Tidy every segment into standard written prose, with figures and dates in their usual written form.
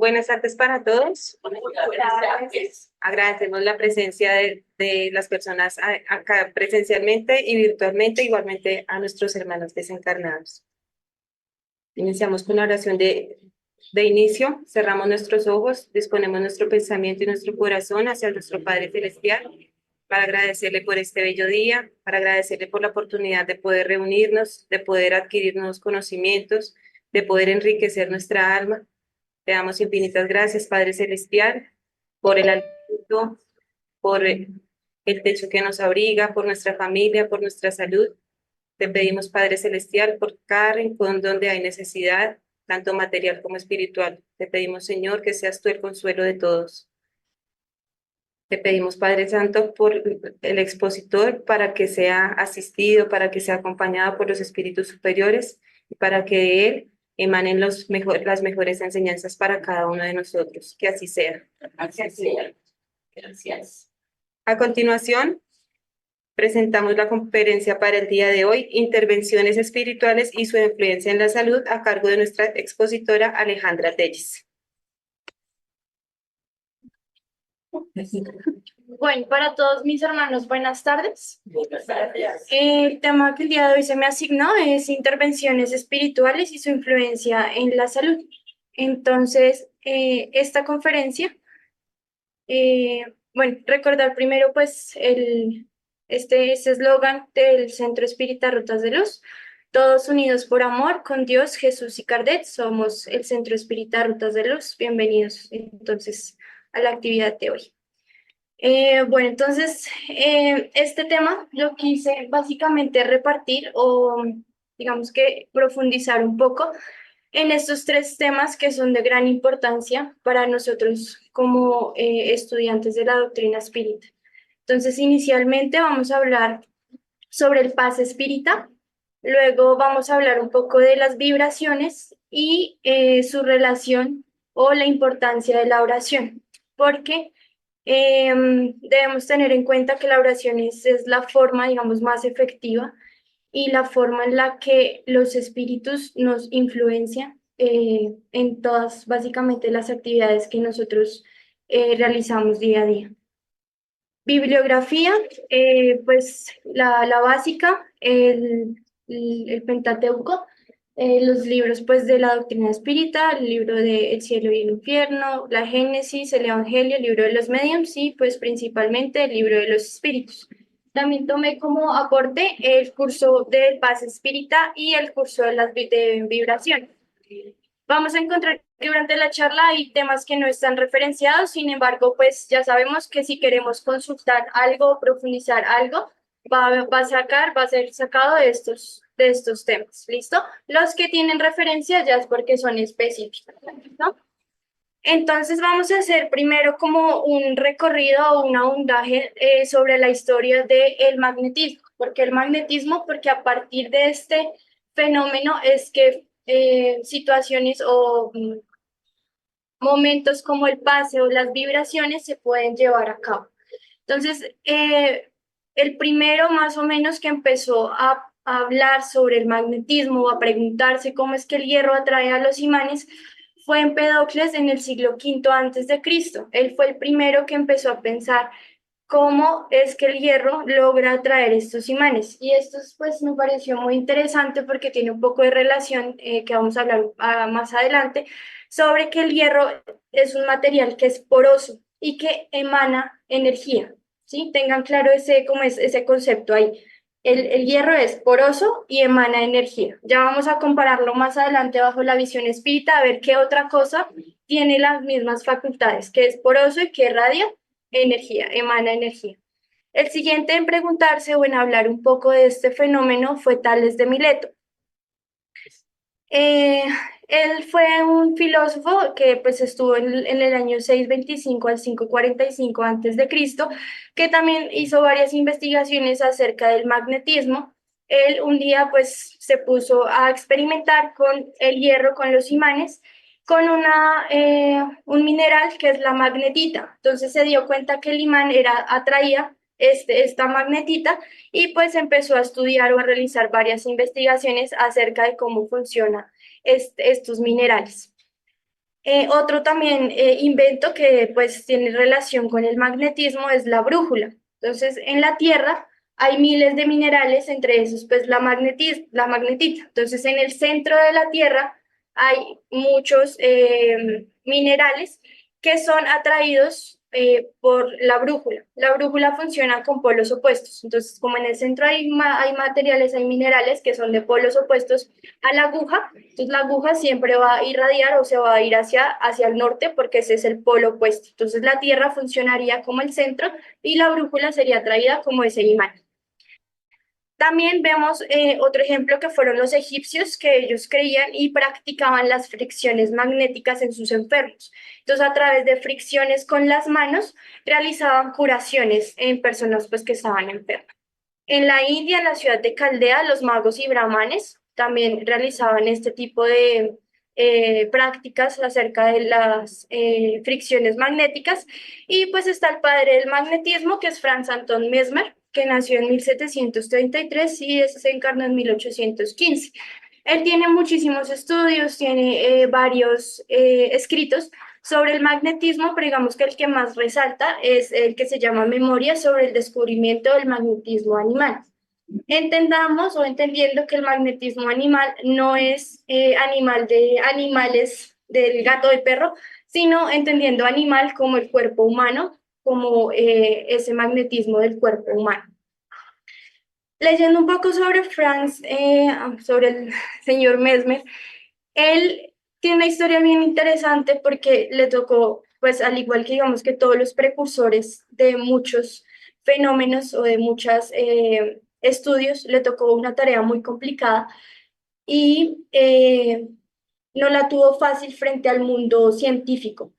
Buenas tardes para todos. Buenas tardes. Agradecemos la presencia de las personas acá presencialmente y virtualmente, igualmente a nuestros hermanos desencarnados. Iniciamos con la oración de inicio, cerramos nuestros ojos, disponemos nuestro pensamiento y nuestro corazón hacia nuestro Padre Celestial para agradecerle por este bello día, para agradecerle por la oportunidad de poder reunirnos, de poder adquirir nuevos conocimientos, de poder enriquecer nuestra alma. Te damos infinitas gracias, Padre Celestial, por el alimento, por el techo que nos abriga, por nuestra familia, por nuestra salud. Te pedimos, Padre Celestial, por cada rincón donde hay necesidad, tanto material como espiritual. Te pedimos, Señor, que seas tú el consuelo de todos. Te pedimos, Padre Santo, por el expositor para que sea asistido, para que sea acompañado por los espíritus superiores y para que de él emanen las mejores enseñanzas para cada uno de nosotros. Que así sea. Gracias, Señor. Gracias. A continuación, presentamos la conferencia para el día de hoy, Intervenciones espirituales y su influencia en la salud, a cargo de nuestra expositora Alejandra Telles. Bueno, para todos mis hermanos, buenas tardes. Buenas tardes. El tema que el día de hoy se me asignó es intervenciones espirituales y su influencia en la salud. Entonces, esta conferencia, recordar primero pues este eslogan del Centro Espírita Rutas de Luz: todos unidos por amor, con Dios, Jesús y Kardec, somos el Centro Espírita Rutas de Luz. Bienvenidos entonces a la actividad de hoy. Entonces, este tema lo quise básicamente repartir o digamos que profundizar un poco en estos tres temas que son de gran importancia para nosotros como estudiantes de la doctrina espírita. Entonces, inicialmente vamos a hablar sobre el paz espírita, luego vamos a hablar un poco de las vibraciones y su relación o la importancia de la oración, porque debemos tener en cuenta que la oración es la forma, digamos, más efectiva y la forma en la que los espíritus nos influencian en todas, básicamente, las actividades que nosotros realizamos día a día. Bibliografía, pues la básica, el Pentateuco, los libros pues de la doctrina espírita, el libro de El cielo y el infierno, la Génesis, el Evangelio, el libro de los mediums y pues principalmente el libro de los espíritus. También tomé como aporte el curso de paz espírita y el curso de vibración. Vamos a encontrar que durante la charla hay temas que no están referenciados, sin embargo, pues ya sabemos que si queremos consultar algo, profundizar algo, va a ser sacado de estos temas, ¿listo? Los que tienen referencia ya es porque son específicos, ¿no? Entonces vamos a hacer primero como un recorrido o un ahondaje sobre la historia del magnetismo. ¿Por qué el magnetismo? Porque a partir de este fenómeno es que situaciones o momentos como el pase o las vibraciones se pueden llevar a cabo. Entonces, el primero más o menos que empezó a hablar sobre el magnetismo o a preguntarse cómo es que el hierro atrae a los imanes fue Empedocles en el siglo V antes de Cristo. Él fue el primero que empezó a pensar cómo es que el hierro logra atraer estos imanes. Y esto pues me pareció muy interesante porque tiene un poco de relación que vamos a hablar más adelante sobre que el hierro es un material que es poroso y que emana energía, ¿sí? Tengan claro cómo es ese concepto ahí. El hierro es poroso y emana energía. Ya vamos a compararlo más adelante bajo la visión espírita, a ver qué otra cosa tiene las mismas facultades, que es poroso y que irradia energía, emana energía. El siguiente en preguntarse o en hablar un poco de este fenómeno fue Tales de Mileto. Él fue un filósofo que pues estuvo en el año 625 al 545 antes de Cristo, que también hizo varias investigaciones acerca del magnetismo. Él un día pues se puso a experimentar con el hierro, con los imanes, con un mineral que es la magnetita. Entonces se dio cuenta que el imán atraía esta magnetita y pues empezó a estudiar o a realizar varias investigaciones acerca de cómo funcionan estos minerales. Otro también invento que pues tiene relación con el magnetismo es la brújula. Entonces, en la Tierra hay miles de minerales, entre esos pues la magnetita. Entonces, en el centro de la Tierra hay muchos minerales que son atraídos por la brújula. La brújula funciona con polos opuestos. Entonces, como en el centro hay materiales, hay minerales que son de polos opuestos a la aguja, entonces la aguja siempre va a irradiar o se va a ir hacia el norte porque ese es el polo opuesto. Entonces la Tierra funcionaría como el centro y la brújula sería atraída como ese imán. También vemos otro ejemplo que fueron los egipcios, que ellos creían y practicaban las fricciones magnéticas en sus enfermos. Entonces, a través de fricciones con las manos, realizaban curaciones en personas pues, que estaban enfermas. En la India, en la ciudad de Caldea, los magos y brahmanes también realizaban este tipo de prácticas acerca de las fricciones magnéticas. Y pues está el padre del magnetismo, que es Franz Anton Mesmer, que nació en 1733 y ese se encarnó en 1815. Él tiene muchísimos estudios, tiene varios escritos sobre el magnetismo, pero digamos que el que más resalta es el que se llama Memoria sobre el descubrimiento del magnetismo animal. Entendamos o entendiendo que el magnetismo animal no es animal de animales del gato del perro, sino entendiendo animal como el cuerpo humano, como ese magnetismo del cuerpo humano. Leyendo un poco sobre Franz, sobre el señor Mesmer, él tiene una historia bien interesante porque le tocó, pues al igual que digamos que todos los precursores de muchos fenómenos o de muchos estudios, le tocó una tarea muy complicada y no la tuvo fácil frente al mundo científico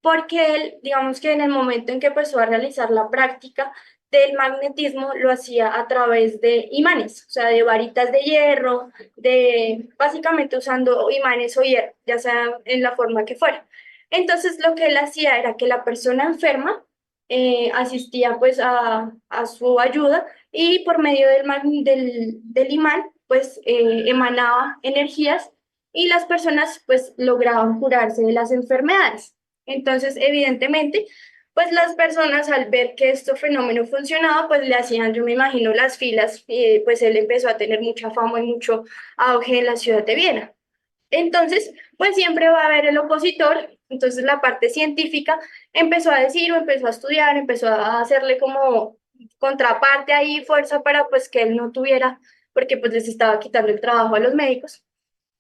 porque él, digamos que en el momento en que empezó a realizar la práctica del magnetismo, lo hacía a través de imanes, o sea, de varitas de hierro, de básicamente usando imanes o hierro, ya sea en la forma que fuera. Entonces, lo que él hacía era que la persona enferma asistía pues a su ayuda y por medio del imán, pues emanaba energías y las personas pues lograban curarse de las enfermedades. Entonces, evidentemente, pues las personas al ver que este fenómeno funcionaba, pues le hacían, yo me imagino, las filas y pues él empezó a tener mucha fama y mucho auge en la ciudad de Viena. Entonces, pues siempre va a haber el opositor, entonces la parte científica empezó a decir o empezó a estudiar, empezó a hacerle como contraparte ahí, fuerza para pues que él no tuviera, porque pues les estaba quitando el trabajo a los médicos.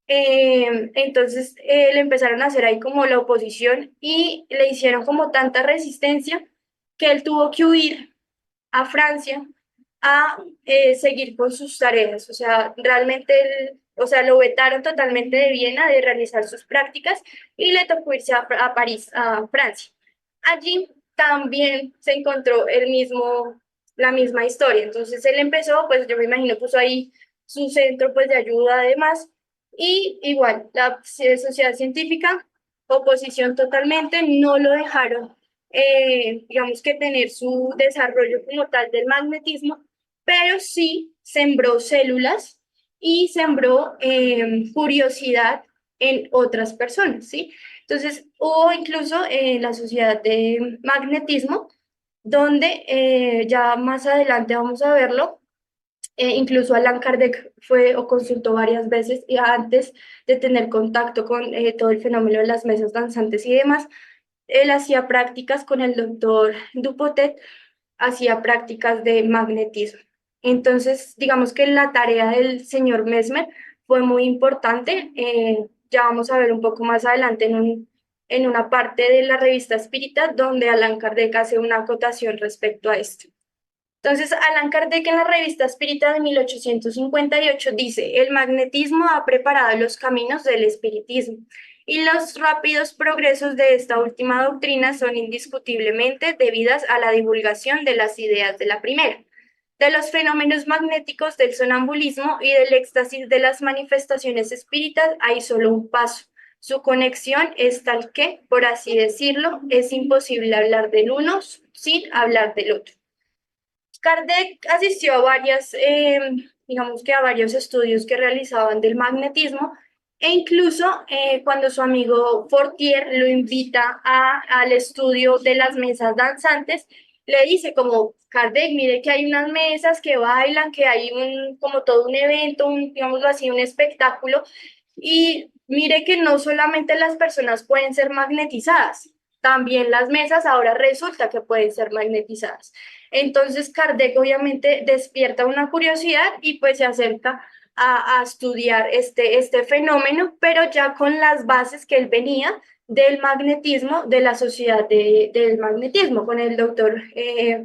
Entonces le empezaron a hacer ahí como la oposición y le hicieron como tanta resistencia que él tuvo que huir a Francia a seguir con sus tareas. O sea, realmente, o sea, lo vetaron totalmente de Viena de realizar sus prácticas y le tocó irse a París, a Francia. Allí también se encontró la misma historia. Entonces él empezó, pues yo me imagino, puso ahí su centro pues de ayuda además y igual la sociedad científica, oposición totalmente, no lo dejaron digamos que tener su desarrollo como tal del magnetismo, pero sí sembró células y sembró curiosidad en otras personas, ¿sí? Entonces, hubo incluso la sociedad de magnetismo, donde ya más adelante vamos a verlo, incluso Allan Kardec fue o consultó varias veces y antes de tener contacto con todo el fenómeno de las mesas danzantes y demás, él hacía prácticas con el doctor Dupotet, hacía prácticas de magnetismo. Entonces, digamos que la tarea del señor Mesmer fue muy importante. Ya vamos a ver un poco más adelante en una parte de la revista Espírita, donde Allan Kardec hace una acotación respecto a esto. Entonces, Allan Kardec en la revista Espírita de 1858 dice, el magnetismo ha preparado los caminos del espiritismo y los rápidos progresos de esta última doctrina son indiscutiblemente debidas a la divulgación de las ideas de la primera, de los fenómenos magnéticos del sonambulismo y del éxtasis de las manifestaciones espíritas hay solo un paso. Su conexión es tal que, por así decirlo, es imposible hablar del uno sin hablar del otro. Kardec asistió a digamos que a varios estudios que realizaban del magnetismo E incluso cuando su amigo Fortier lo invita al estudio de las mesas danzantes, le dice como, Kardec, mire que hay unas mesas que bailan, que hay como todo un evento, digámoslo así, un espectáculo, y mire que no solamente las personas pueden ser magnetizadas, también las mesas ahora resulta que pueden ser magnetizadas. Entonces Kardec obviamente despierta una curiosidad y pues se acerca a estudiar este fenómeno, pero ya con las bases que él venía del magnetismo, de la sociedad del magnetismo, con el doctor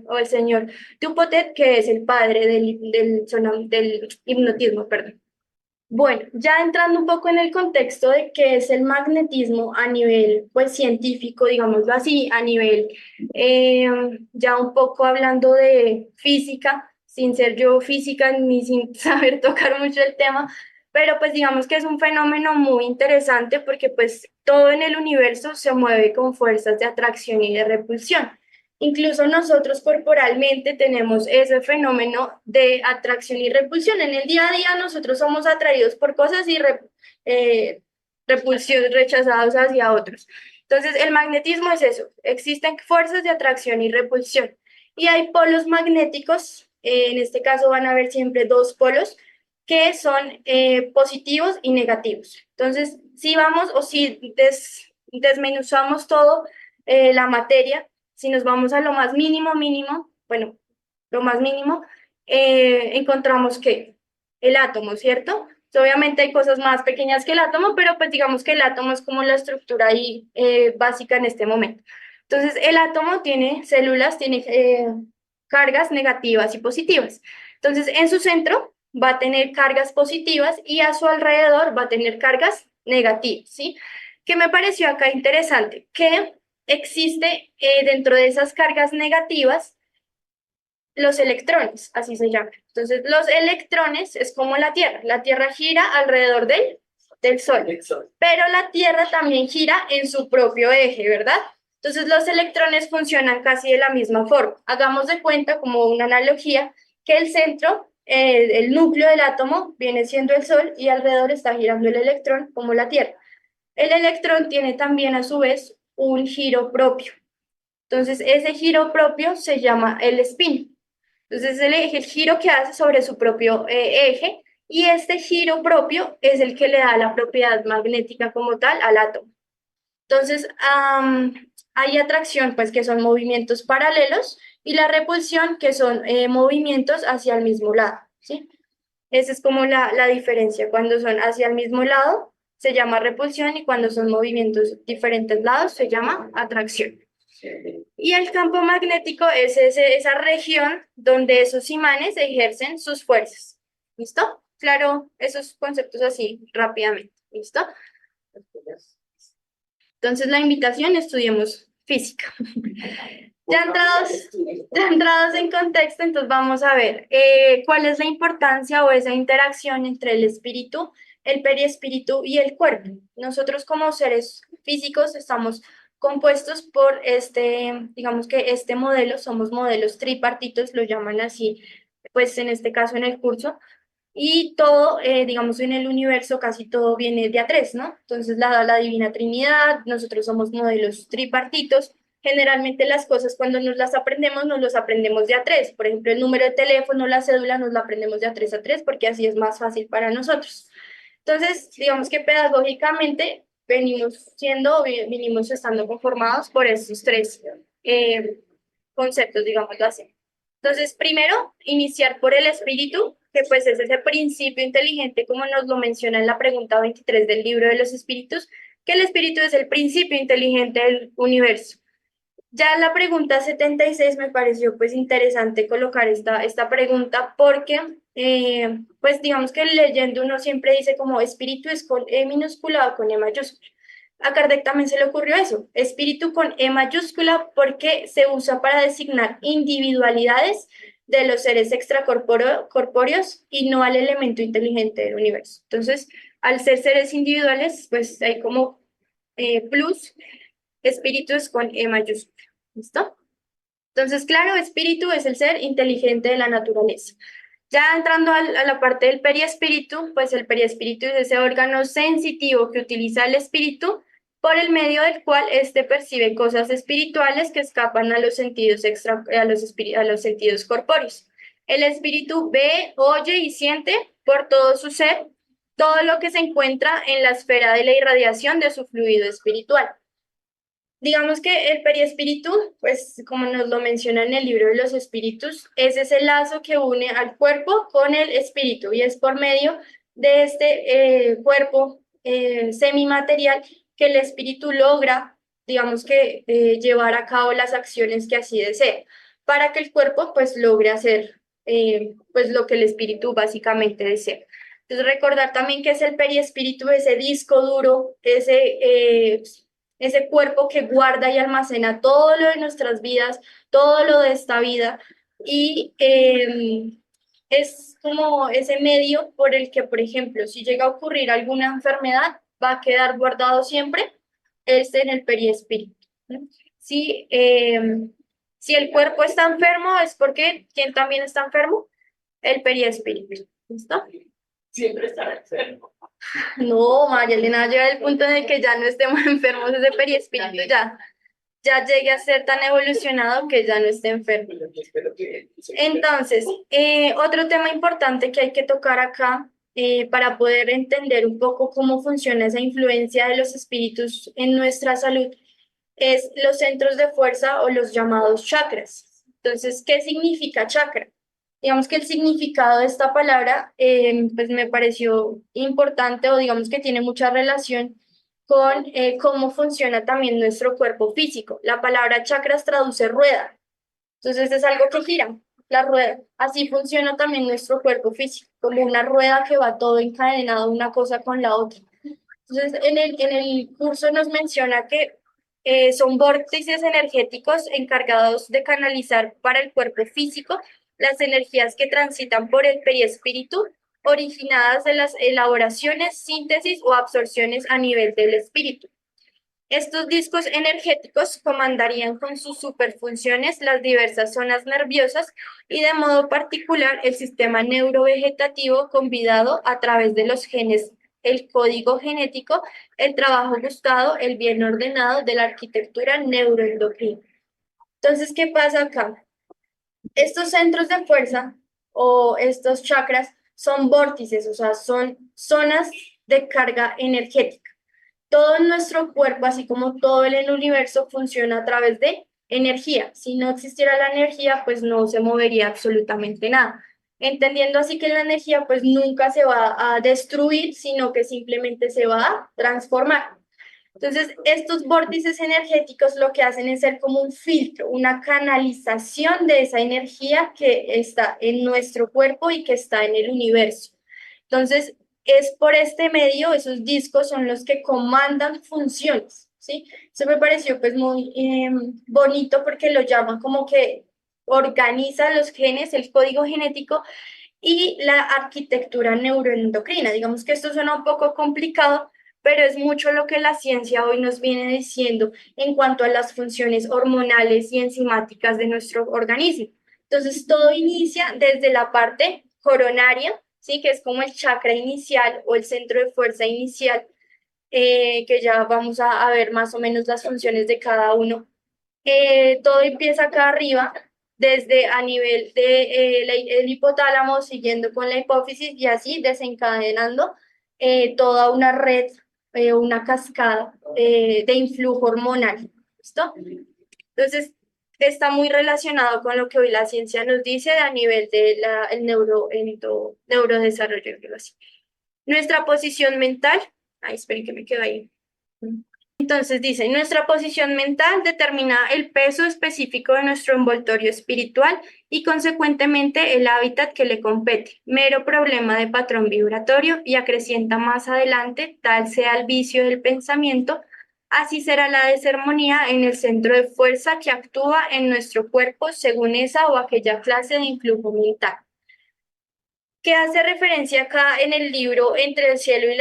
o el señor Dupotet, que es el padre del hipnotismo, perdón. Bueno, ya entrando un poco en el contexto de qué es el magnetismo a nivel pues científico, digámoslo así, a nivel eh, ya un poco hablando de física, sin ser yo física ni sin saber tocar mucho el tema, pero pues digamos que es un fenómeno muy interesante porque pues todo en el universo se mueve con fuerzas de atracción y de repulsión. Incluso nosotros corporalmente tenemos ese fenómeno de atracción y repulsión. En el día a día nosotros somos atraídos por cosas y repulsión, rechazados hacia otros. Entonces, el magnetismo es eso. Existen fuerzas de atracción y repulsión. Y hay polos magnéticos, en este caso van a haber siempre dos polos, que son positivos y negativos. Entonces, si vamos o si desmenuzamos todo la materia, si nos vamos a lo más mínimo, mínimo, bueno, lo más mínimo, encontramos que el átomo, ¿cierto? Obviamente hay cosas más pequeñas que el átomo, pero pues digamos que el átomo es como la estructura ahí básica en este momento. Entonces, el átomo tiene células, tiene cargas negativas y positivas. Entonces, en su centro va a tener cargas positivas y a su alrededor va a tener cargas negativas, ¿sí? ¿Qué me pareció acá interesante? Que existe dentro de esas cargas negativas los electrones, así se llaman. Entonces, los electrones es como la Tierra gira alrededor del Sol, pero la Tierra también gira en su propio eje, ¿verdad? Entonces, los electrones funcionan casi de la misma forma. Hagamos de cuenta, como una analogía, que el centro, el núcleo del átomo, viene siendo el Sol y alrededor está girando el electrón como la Tierra. El electrón tiene también a su vez un giro propio. Entonces, ese giro propio se llama el spin. Entonces, el giro que hace sobre su propio eje y este giro propio es el que le da la propiedad magnética como tal al átomo. Entonces, hay atracción, pues que son movimientos paralelos y la repulsión, que son movimientos hacia el mismo lado, ¿sí? Esa es como la diferencia. Cuando son hacia el mismo lado, se llama repulsión y cuando son movimientos diferentes lados, se llama atracción. Y el campo magnético es esa región donde esos imanes ejercen sus fuerzas. ¿Listo? Claro, esos conceptos así rápidamente. ¿Listo? Entonces la invitación, estudiemos física. Ya entrados en contexto, entonces vamos a ver cuál es la importancia o esa interacción entre el espíritu, el periespíritu y el cuerpo. Nosotros como seres físicos estamos compuestos por digamos que este modelo, somos modelos tripartitos, lo llaman así, pues en este caso en el curso, y todo, digamos, en el universo casi todo viene de a tres, ¿no? Entonces, la Divina Trinidad, nosotros somos modelos tripartitos. Generalmente las cosas cuando nos las aprendemos, nos los aprendemos de a tres. Por ejemplo, el número de teléfono, la cédula, nos la aprendemos de a tres porque así es más fácil para nosotros. Entonces, digamos que pedagógicamente vinimos estando conformados por estos tres conceptos, digámoslo así. Entonces, primero, iniciar por el espíritu, que pues es ese principio inteligente, como nos lo menciona en la pregunta 23 del libro de los espíritus, que el espíritu es el principio inteligente del universo. Ya en la pregunta 76 me pareció pues interesante colocar esta pregunta porque pues digamos que leyendo uno siempre dice como espíritu es con E minúscula o con E mayúscula. A Kardec también se le ocurrió eso, espíritu con E mayúscula porque se usa para designar individualidades de los seres extracorpóreos y no al elemento inteligente del universo. Entonces, al ser seres individuales, pues hay como plus, espíritu es con E mayúscula. ¿Listo? Entonces, claro, espíritu es el ser inteligente de la naturaleza. Ya entrando a la parte del periespíritu, pues el periespíritu es ese órgano sensitivo que utiliza el espíritu por el medio del cual éste percibe cosas espirituales que escapan a los sentidos a los sentidos corpóreos. El espíritu ve, oye y siente por todo su ser todo lo que se encuentra en la esfera de la irradiación de su fluido espiritual. Digamos que el periespíritu, pues como nos lo menciona en el libro de los espíritus, es ese lazo que une al cuerpo con el espíritu y es por medio de este cuerpo semimaterial que el espíritu logra, digamos que, llevar a cabo las acciones que así desee, para que el cuerpo pues logre hacer pues lo que el espíritu básicamente desea. Entonces recordar también que es el periespíritu, ese disco duro, ese cuerpo que guarda y almacena todo lo de nuestras vidas, todo lo de esta vida, y es como ese medio por el que, por ejemplo, si llega a ocurrir alguna enfermedad, va a quedar guardado siempre en el periespíritu, ¿no? Si, si el cuerpo está enfermo, es porque ¿quién también está enfermo? El periespíritu. ¿Listo? Siempre estará enfermo. No, María Elena, llega el punto en el que ya no estemos enfermos de periespíritu, ya llegue a ser tan evolucionado que ya no esté enfermo. Entonces, otro tema importante que hay que tocar acá para poder entender un poco cómo funciona esa influencia de los espíritus en nuestra salud es los centros de fuerza o los llamados chakras. Entonces, ¿qué significa chakra? Digamos que el significado de esta palabra pues me pareció importante o digamos que tiene mucha relación con cómo funciona también nuestro cuerpo físico. La palabra chakras traduce rueda, entonces es algo que gira, la rueda. Así funciona también nuestro cuerpo físico, como una rueda que va todo encadenado una cosa con la otra. Entonces en el curso nos menciona que son vórtices energéticos encargados de canalizar para el cuerpo físico las energías que transitan por el perispíritu originadas de las elaboraciones, síntesis o absorciones a nivel del espíritu. Estos discos energéticos comandarían con sus superfunciones las diversas zonas nerviosas y de modo particular el sistema neurovegetativo convidado a través de los genes, el código genético, el trabajo gustado, el bien ordenado de la arquitectura neuroendocrina. Entonces, ¿qué pasa acá? Estos centros de fuerza o estos chakras son vórtices, o sea, son zonas de carga energética. Todo nuestro cuerpo, así como todo en el universo, funciona a través de energía. Si no existiera la energía, pues no se movería absolutamente nada. Entendiendo así que la energía pues nunca se va a destruir, sino que simplemente se va a transformar. Entonces, estos vórtices energéticos lo que hacen es ser como un filtro, una canalización de esa energía que está en nuestro cuerpo y que está en el universo. Entonces, es por este medio, esos discos son los que comandan funciones, ¿sí? Eso me pareció pues muy bonito porque lo llaman como que organiza los genes, el código genético y la arquitectura neuroendocrina. Digamos que esto suena un poco complicado, pero es mucho lo que la ciencia hoy nos viene diciendo en cuanto a las funciones hormonales y enzimáticas de nuestro organismo. Entonces, todo inicia desde la parte coronaria, ¿sí? Que es como el chakra inicial o el centro de fuerza inicial, que ya vamos a ver más o menos las funciones de cada uno. Todo empieza acá arriba, desde a nivel de el hipotálamo, siguiendo con la hipófisis y así desencadenando toda una red, una cascada de influjo hormonal. ¿Listo? Entonces, está muy relacionado con lo que hoy la ciencia nos dice a nivel del neurodesarrollo. Así. Nuestra posición mental, ay, esperen que me quedo ahí. Entonces dice, nuestra posición mental determina el peso específico de nuestro envoltorio espiritual y consecuentemente el hábitat que le compete, mero problema de patrón vibratorio y acrecienta más adelante, tal sea el vicio del pensamiento, así será la desarmonía en el centro de fuerza que actúa en nuestro cuerpo según esa o aquella clase de influjo mental. ¿Qué hace referencia acá en el libro Entre el cielo y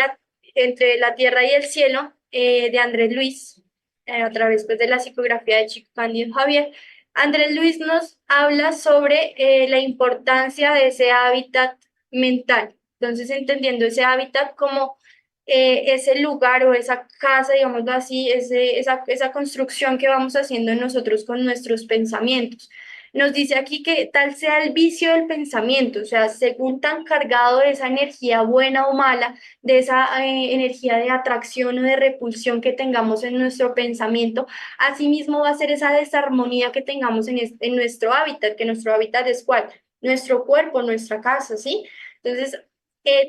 entre la tierra y el cielo de Andrés Luis, a través pues, de la psicografía de Chico Cándido Javier? Andrés Luis nos habla sobre la importancia de ese hábitat mental. Entonces, entendiendo ese hábitat como ese lugar o esa casa, digámoslo así, esa construcción que vamos haciendo nosotros con nuestros pensamientos. Nos dice aquí que tal sea el vicio del pensamiento, o sea, según tan cargado de esa energía buena o mala, de esa energía de atracción o de repulsión que tengamos en nuestro pensamiento, asimismo va a ser esa desarmonía que tengamos en nuestro hábitat, que nuestro hábitat es ¿cuál? Nuestro cuerpo, nuestra casa, ¿sí? Entonces,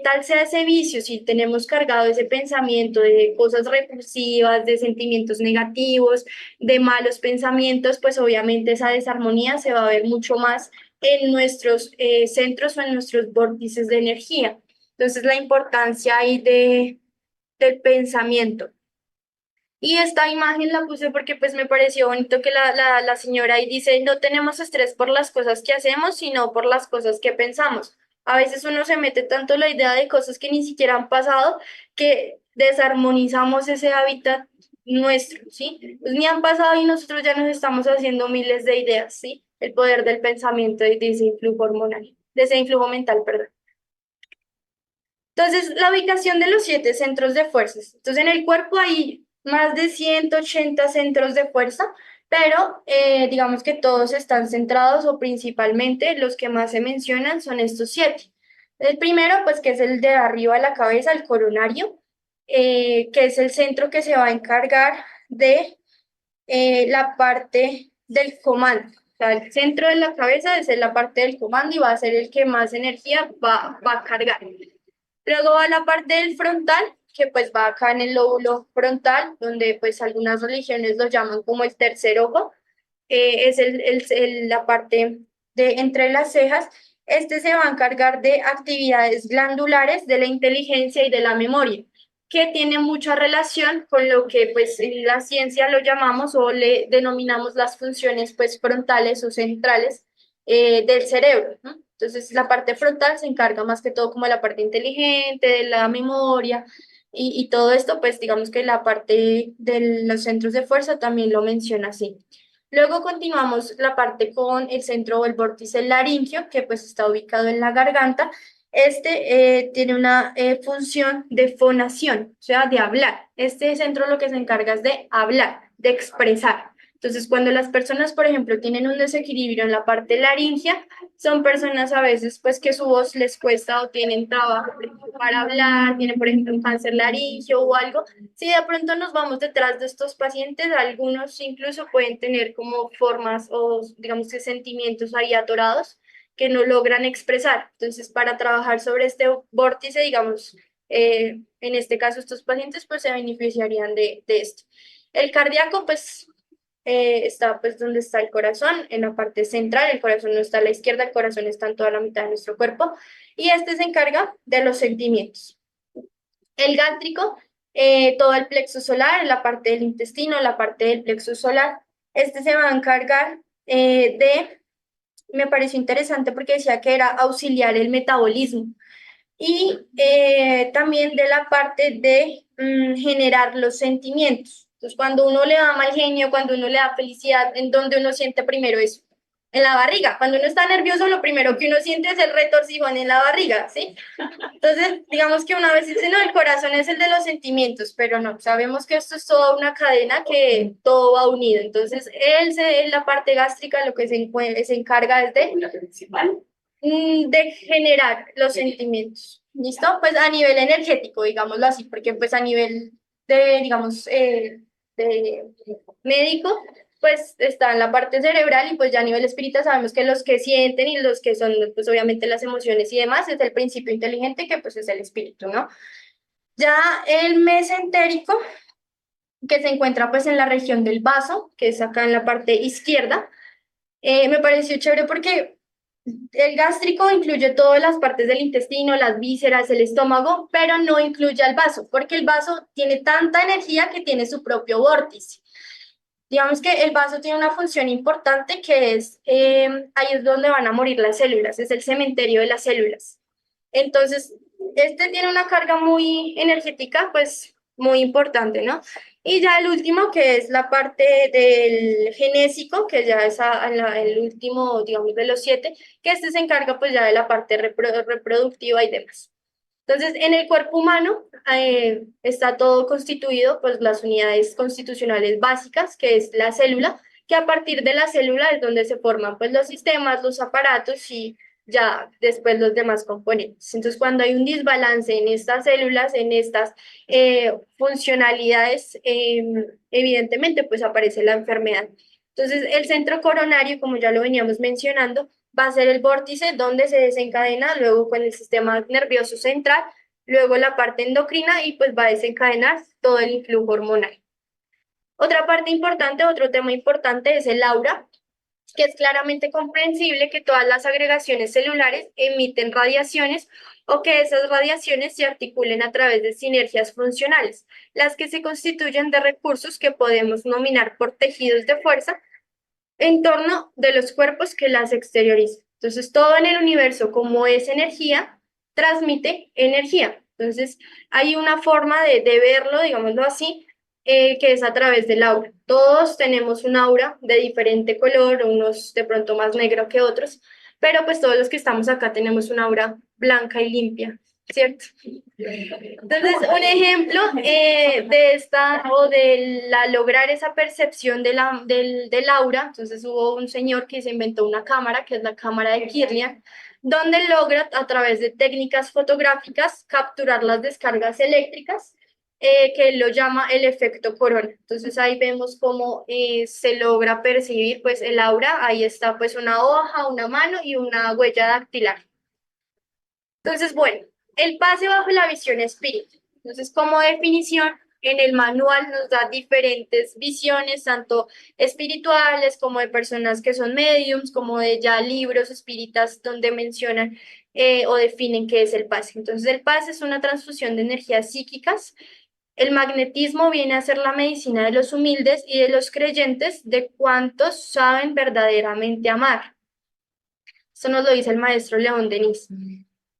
tal sea ese vicio, si tenemos cargado ese pensamiento de cosas repulsivas, de sentimientos negativos, de malos pensamientos, pues obviamente esa desarmonía se va a ver mucho más en nuestros centros o en nuestros vórtices de energía. Entonces, la importancia ahí del pensamiento. Y esta imagen la puse porque pues me pareció bonito que la señora ahí dice, no tenemos estrés por las cosas que hacemos, sino por las cosas que pensamos. A veces uno se mete tanto en la idea de cosas que ni siquiera han pasado que desarmonizamos ese hábitat nuestro, ¿sí? Pues ni han pasado y nosotros ya nos estamos haciendo miles de ideas, ¿sí? El poder del pensamiento y de ese influjo hormonal, de ese influjo mental, perdón. Entonces, la ubicación de los 7 centros de fuerzas. Entonces, en el cuerpo hay más de 180 centros de fuerza, pero digamos que todos están centrados o principalmente los que más se mencionan son estos 7. El primero, pues, que es el de arriba de la cabeza, el coronario, que es el centro que se va a encargar de la parte del comando. O sea, el centro de la cabeza es la parte del comando y va a ser el que más energía va a cargar. Luego va la parte del frontal, que pues va acá en el lóbulo frontal, donde pues algunas religiones lo llaman como el tercer ojo, es la parte de entre las cejas. Este se va a encargar de actividades glandulares, de la inteligencia y de la memoria, que tiene mucha relación con lo que pues en la ciencia lo llamamos o le denominamos las funciones pues frontales o centrales del cerebro, ¿no? Entonces la parte frontal se encarga más que todo como de la parte inteligente, de la memoria y todo esto pues digamos que la parte de los centros de fuerza también lo menciona así. Luego continuamos la parte con el centro o el vórtice laringio, que pues está ubicado en la garganta. Este tiene una función de fonación, o sea, de hablar. Este centro lo que se encarga es de hablar, de expresar. Entonces, cuando las personas, por ejemplo, tienen un desequilibrio en la parte laringia, son personas a veces pues que su voz les cuesta o tienen trabajo para hablar, tienen, por ejemplo, un cáncer laringio o algo. Si de pronto nos vamos detrás de estos pacientes, algunos incluso pueden tener como formas o digamos que sentimientos ahí atorados que no logran expresar. Entonces, para trabajar sobre este vórtice, digamos, en este caso estos pacientes pues se beneficiarían de esto. El cardíaco pues está pues donde está el corazón, en la parte central, el corazón no está a la izquierda, el corazón está en toda la mitad de nuestro cuerpo y este se encarga de los sentimientos. El gástrico, todo el plexo solar, la parte del intestino, la parte del plexo solar. Este se va a encargar me pareció interesante porque decía que era auxiliar el metabolismo y también de la parte de generar los sentimientos. Entonces, cuando uno le da mal genio, cuando uno le da felicidad, ¿en dónde uno siente primero eso? En la barriga. Cuando uno está nervioso, lo primero que uno siente es el retorcijón en la barriga, ¿sí? Entonces, digamos que una vez dice, no, el corazón es el de los sentimientos, pero no, sabemos que esto es toda una cadena que todo va unido. Entonces, en la parte gástrica lo que se encarga es La principal. de generar los sentimientos. ¿Listo? Pues a nivel energético, digámoslo así, porque pues a nivel de, digamos, de médico, pues está en la parte cerebral y pues ya a nivel espiritual sabemos que los que sienten y los que son, pues obviamente las emociones y demás, es el principio inteligente que pues es el espíritu, ¿no? Ya el mesentérico, que se encuentra pues en la región del vaso, que es acá en la parte izquierda, me pareció chévere porque el gástrico incluye todas las partes del intestino, las vísceras, el estómago, pero no incluye al vaso, porque el vaso tiene tanta energía que tiene su propio vórtice. Digamos que el vaso tiene una función importante que es, ahí es donde van a morir las células, es el cementerio de las células. Entonces, este tiene una carga muy energética, pues muy importante, ¿no? Y ya el último, que es la parte del genésico, que ya es el último, digamos, de los 7, que este se encarga pues ya de la parte reproductiva y demás. Entonces, en el cuerpo humano está todo constituido, pues las unidades constitucionales básicas, que es la célula, que a partir de la célula es donde se forman pues los sistemas, los aparatos y ya después los demás componentes. Entonces, cuando hay un desbalance en estas células, en estas funcionalidades, evidentemente pues aparece la enfermedad. Entonces, el centro coronario, como ya lo veníamos mencionando, va a ser el vórtice donde se desencadena luego con el sistema nervioso central, luego la parte endocrina y pues va a desencadenar todo el influjo hormonal. Otra parte importante, otro tema importante es el aura, que es claramente comprensible que todas las agregaciones celulares emiten radiaciones o que esas radiaciones se articulen a través de sinergias funcionales, las que se constituyen de recursos que podemos nominar por tejidos de fuerza en torno de los cuerpos que las exteriorizan. Entonces, todo en el universo, como es energía, transmite energía. Entonces, hay una forma de verlo, digámoslo así, que es a través del aura. Todos tenemos un aura de diferente color, unos de pronto más negro que otros, pero pues todos los que estamos acá tenemos una aura blanca y limpia, ¿cierto? Entonces, un ejemplo de esta o de lograr esa percepción del aura, entonces hubo un señor que se inventó una cámara, que es la cámara de Kirlian, donde logra a través de técnicas fotográficas capturar las descargas eléctricas, que él lo llama el efecto corona. Entonces ahí vemos cómo se logra percibir pues el aura, ahí está pues una hoja, una mano y una huella dactilar. Entonces, bueno, el pase bajo la visión espíritu. Entonces, como definición, en el manual nos da diferentes visiones, tanto espirituales como de personas que son mediums, como de ya libros espíritas donde mencionan o definen qué es el pase. Entonces, el pase es una transfusión de energías psíquicas. El magnetismo viene a ser la medicina de los humildes y de los creyentes, de cuantos saben verdaderamente amar. Eso nos lo dice el maestro León Denis.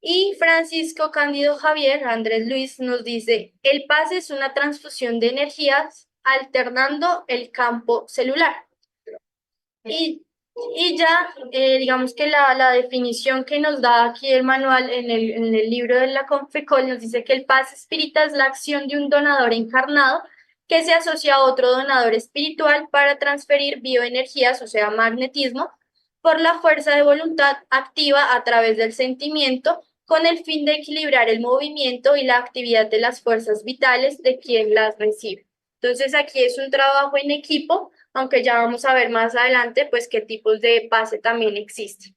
Y Francisco Cándido Javier, Andrés Luis, nos dice, el pase es una transfusión de energías alternando el campo celular. Y ya, digamos que la definición que nos da aquí el manual en el libro de la Confecol nos dice que el pase espírita es la acción de un donador encarnado que se asocia a otro donador espiritual para transferir bioenergías, o sea, magnetismo, por la fuerza de voluntad activa a través del sentimiento con el fin de equilibrar el movimiento y la actividad de las fuerzas vitales de quien las recibe. Entonces aquí es un trabajo en equipo, aunque ya vamos a ver más adelante pues qué tipos de pase también existen.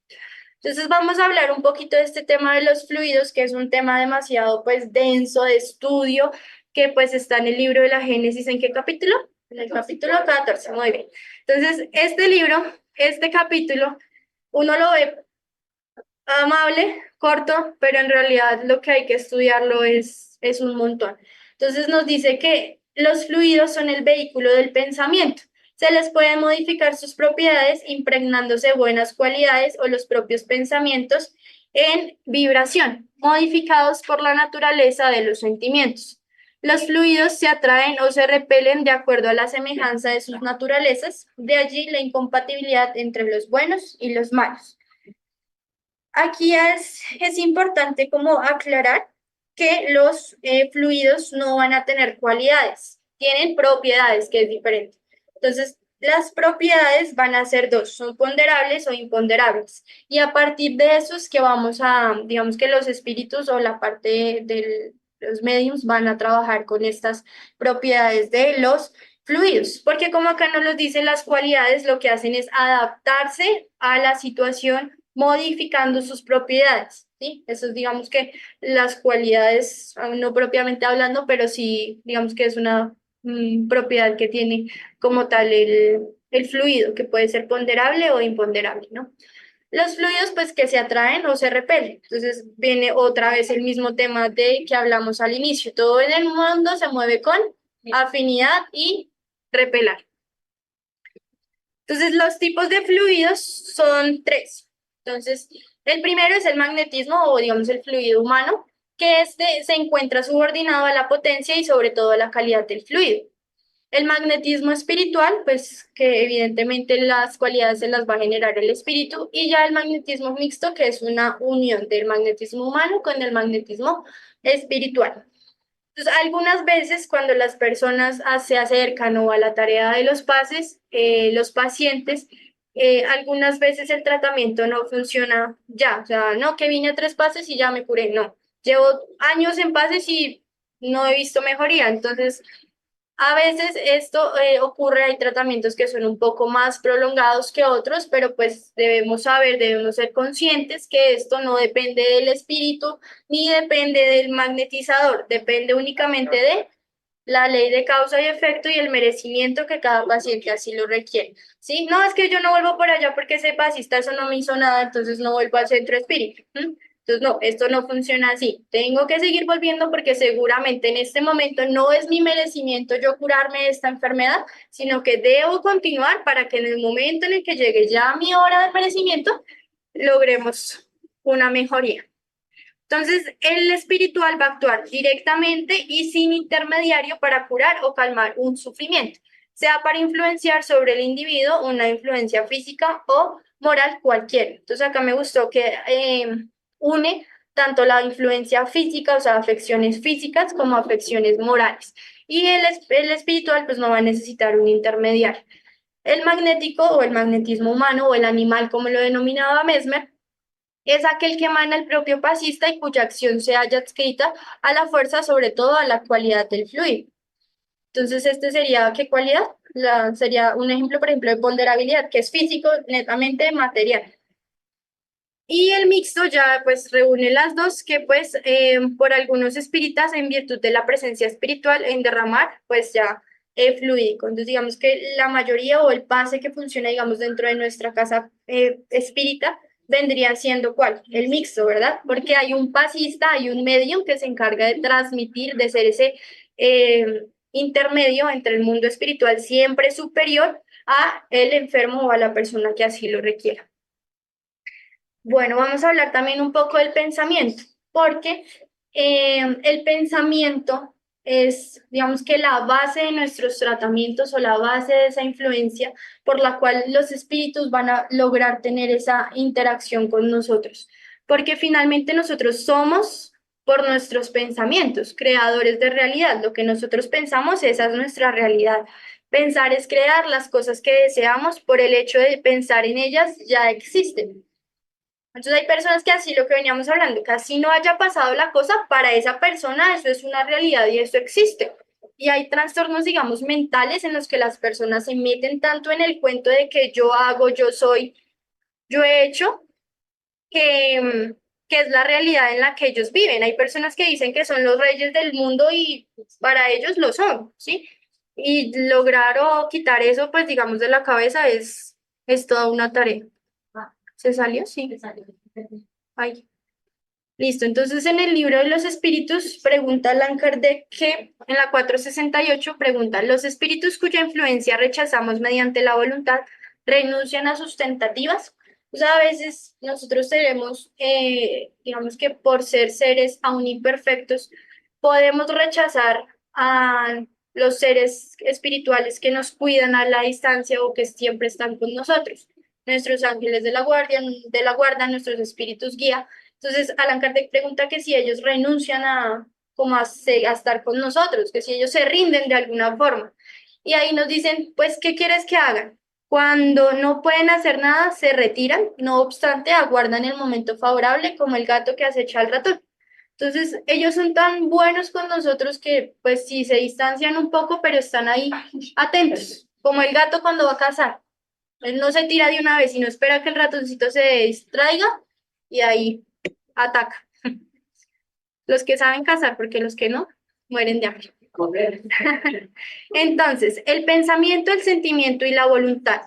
Entonces vamos a hablar un poquito de este tema de los fluidos, que es un tema demasiado pues denso de estudio, que pues está en el libro de la Génesis. ¿En qué capítulo? En el capítulo 14, muy bien. Entonces este libro, este capítulo, uno lo ve amable, corto, pero en realidad lo que hay que estudiarlo es un montón. Entonces nos dice que los fluidos son el vehículo del pensamiento. Se les pueden modificar sus propiedades impregnándose buenas cualidades o los propios pensamientos en vibración, modificados por la naturaleza de los sentimientos. Los fluidos se atraen o se repelen de acuerdo a la semejanza de sus naturalezas, de allí la incompatibilidad entre los buenos y los malos. Aquí es importante como aclarar que los fluidos no van a tener cualidades, tienen propiedades, que es diferente. Entonces, las propiedades van a ser dos, son ponderables o imponderables. Y a partir de eso es que vamos a, digamos que los espíritus o la parte de los mediums van a trabajar con estas propiedades de los fluidos, porque como acá nos los dicen las cualidades, lo que hacen es adaptarse a la situación modificando sus propiedades, ¿sí? Eso es, digamos que las cualidades, no propiamente hablando, pero sí, digamos que es una propiedad que tiene como tal el fluido, que puede ser ponderable o imponderable, ¿no? Los fluidos, pues, que se atraen o se repelen. Entonces, viene otra vez el mismo tema de que hablamos al inicio. Todo en el mundo se mueve con afinidad y repelar. Entonces, los tipos de fluidos son tres. Entonces, el primero es el magnetismo o digamos el fluido humano, que se encuentra subordinado a la potencia y sobre todo a la calidad del fluido. El magnetismo espiritual, pues que evidentemente las cualidades se las va a generar el espíritu, y ya el magnetismo mixto, que es una unión del magnetismo humano con el magnetismo espiritual. Entonces, algunas veces cuando las personas se acercan o a la tarea de los pases, los pacientes, algunas veces el tratamiento no funciona ya, o sea, no que vine a 3 pases y ya me curé, no. Llevo años en pases y no he visto mejoría, entonces a veces esto ocurre, hay tratamientos que son un poco más prolongados que otros, pero pues debemos saber, debemos ser conscientes que esto no depende del espíritu ni depende del magnetizador, depende únicamente de la ley de causa y efecto y el merecimiento que cada paciente así lo requiere. ¿Sí? No, es que yo no vuelvo por allá porque ese pasista eso no me hizo nada, entonces no vuelvo al centro espírita. Entonces, no, esto no funciona así. Tengo que seguir volviendo porque seguramente en este momento no es mi merecimiento yo curarme de esta enfermedad, sino que debo continuar para que en el momento en el que llegue ya mi hora de merecimiento, logremos una mejoría. Entonces, el espiritual va a actuar directamente y sin intermediario para curar o calmar un sufrimiento, sea para influenciar sobre el individuo una influencia física o moral cualquiera. Entonces, acá me gustó que une tanto la influencia física, o sea, afecciones físicas, como afecciones morales. Y el espiritual, pues no va a necesitar un intermediario. El magnético o el magnetismo humano o el animal, como lo denominaba Mesmer, es aquel que emana el propio pasista y cuya acción se haya adscrita a la fuerza, sobre todo a la cualidad del fluido. Entonces, este sería, ¿qué cualidad? Sería un ejemplo, por ejemplo, de ponderabilidad, que es físico, netamente material. Y el mixto ya pues reúne las dos, que pues por algunos espíritas, en virtud de la presencia espiritual en derramar, pues ya fluídico. Entonces digamos que la mayoría o el pase que funciona, digamos, dentro de nuestra casa espírita, vendría siendo ¿cuál? El mixto, ¿verdad? Porque hay un pasista, hay un medium que se encarga de transmitir, de ser ese intermedio entre el mundo espiritual siempre superior a el enfermo o a la persona que así lo requiera. Bueno, vamos a hablar también un poco del pensamiento, porque el pensamiento es, digamos que la base de nuestros tratamientos o la base de esa influencia por la cual los espíritus van a lograr tener esa interacción con nosotros, porque finalmente nosotros somos por nuestros pensamientos, creadores de realidad. Lo que nosotros pensamos, esa es nuestra realidad. Pensar es crear las cosas que deseamos, por el hecho de pensar en ellas ya existen. Entonces hay personas que así lo que veníamos hablando, que así no haya pasado la cosa, para esa persona eso es una realidad y eso existe. Y hay trastornos, digamos, mentales en los que las personas se meten tanto en el cuento de que yo hago, yo soy, yo he hecho, que es la realidad en la que ellos viven. Hay personas que dicen que son los reyes del mundo y para ellos lo son, ¿sí? Y lograr o quitar eso, pues digamos, de la cabeza es toda una tarea. ¿Se salió? Sí. Ay. Listo. Entonces, en el libro de los espíritus, pregunta Allan Kardec que en la 468 pregunta, ¿los espíritus cuya influencia rechazamos mediante la voluntad renuncian a sus tentativas? O sea, a veces nosotros tenemos, digamos que por ser seres aún imperfectos, podemos rechazar a los seres espirituales que nos cuidan a la distancia o que siempre están con nosotros. Nuestros ángeles de la guarda, nuestros espíritus guía. Entonces, Allan Kardec pregunta que si ellos renuncian como a estar con nosotros, que si ellos se rinden de alguna forma. Y ahí nos dicen, pues, ¿qué quieres que hagan? Cuando no pueden hacer nada, se retiran, no obstante, aguardan el momento favorable como el gato que acecha al ratón. Entonces, ellos son tan buenos con nosotros que, pues, sí se distancian un poco, pero están ahí atentos, como el gato cuando va a cazar. Él no se tira de una vez, sino espera que el ratoncito se distraiga y ahí ataca. Los que saben cazar, porque los que no, mueren de hambre. Entonces, el pensamiento, el sentimiento y la voluntad.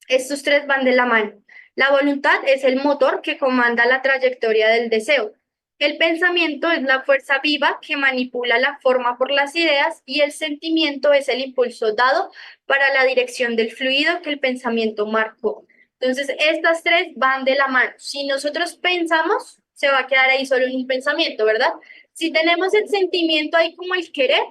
Estos tres van de la mano. La voluntad es el motor que comanda la trayectoria del deseo. El pensamiento es la fuerza viva que manipula la forma por las ideas y el sentimiento es el impulso dado para la dirección del fluido que el pensamiento marcó. Entonces, estas tres van de la mano. Si nosotros pensamos, se va a quedar ahí solo en un pensamiento, ¿verdad? Si tenemos el sentimiento ahí como el querer,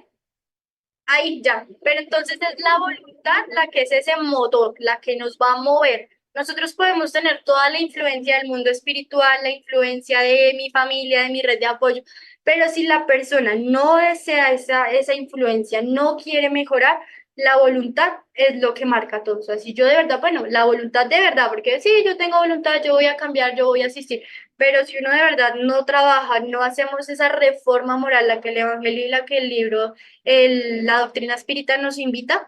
ahí ya, pero entonces es la voluntad la que es ese motor, la que nos va a mover. Nosotros podemos tener toda la influencia del mundo espiritual, la influencia de mi familia, de mi red de apoyo, pero si la persona no desea esa influencia, no quiere mejorar, la voluntad es lo que marca todo. O sea, si yo de verdad, bueno, la voluntad de verdad, porque sí, yo tengo voluntad, yo voy a cambiar, yo voy a asistir, pero si uno de verdad no trabaja, no hacemos esa reforma moral, la que el Evangelio y la que el libro la doctrina espírita nos invita,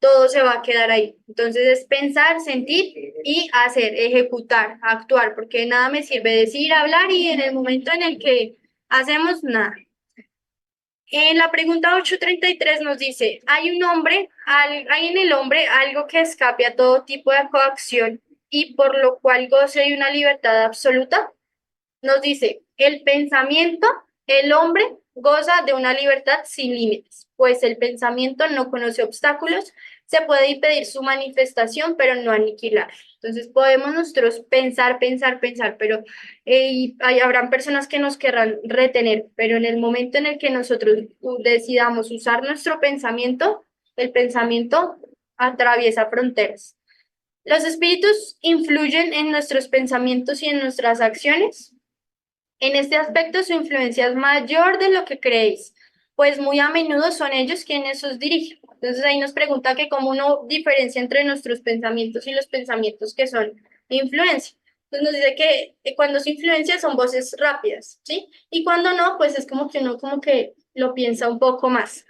todo se va a quedar ahí. Entonces es pensar, sentir y hacer, ejecutar, actuar, porque de nada me sirve decir, hablar y en el momento en el que hacemos nada. En la pregunta 833 nos dice, hay en el hombre algo que escape a todo tipo de coacción y por lo cual goce de una libertad absoluta. Nos dice, el pensamiento, el hombre goza de una libertad sin límites, pues el pensamiento no conoce obstáculos, se puede impedir su manifestación, pero no aniquilar. Entonces podemos nosotros pensar, pensar, pensar, pero habrán personas que nos querrán retener, pero en el momento en el que nosotros decidamos usar nuestro pensamiento, el pensamiento atraviesa fronteras. Los espíritus influyen en nuestros pensamientos y en nuestras acciones. En este aspecto, su influencia es mayor de lo que creéis, pues muy a menudo son ellos quienes os dirigen. Entonces ahí nos pregunta que cómo uno diferencia entre nuestros pensamientos y los pensamientos que son influencia. Entonces nos dice que cuando se influencia son voces rápidas, ¿sí? Y cuando no, pues es como que uno como que lo piensa un poco más.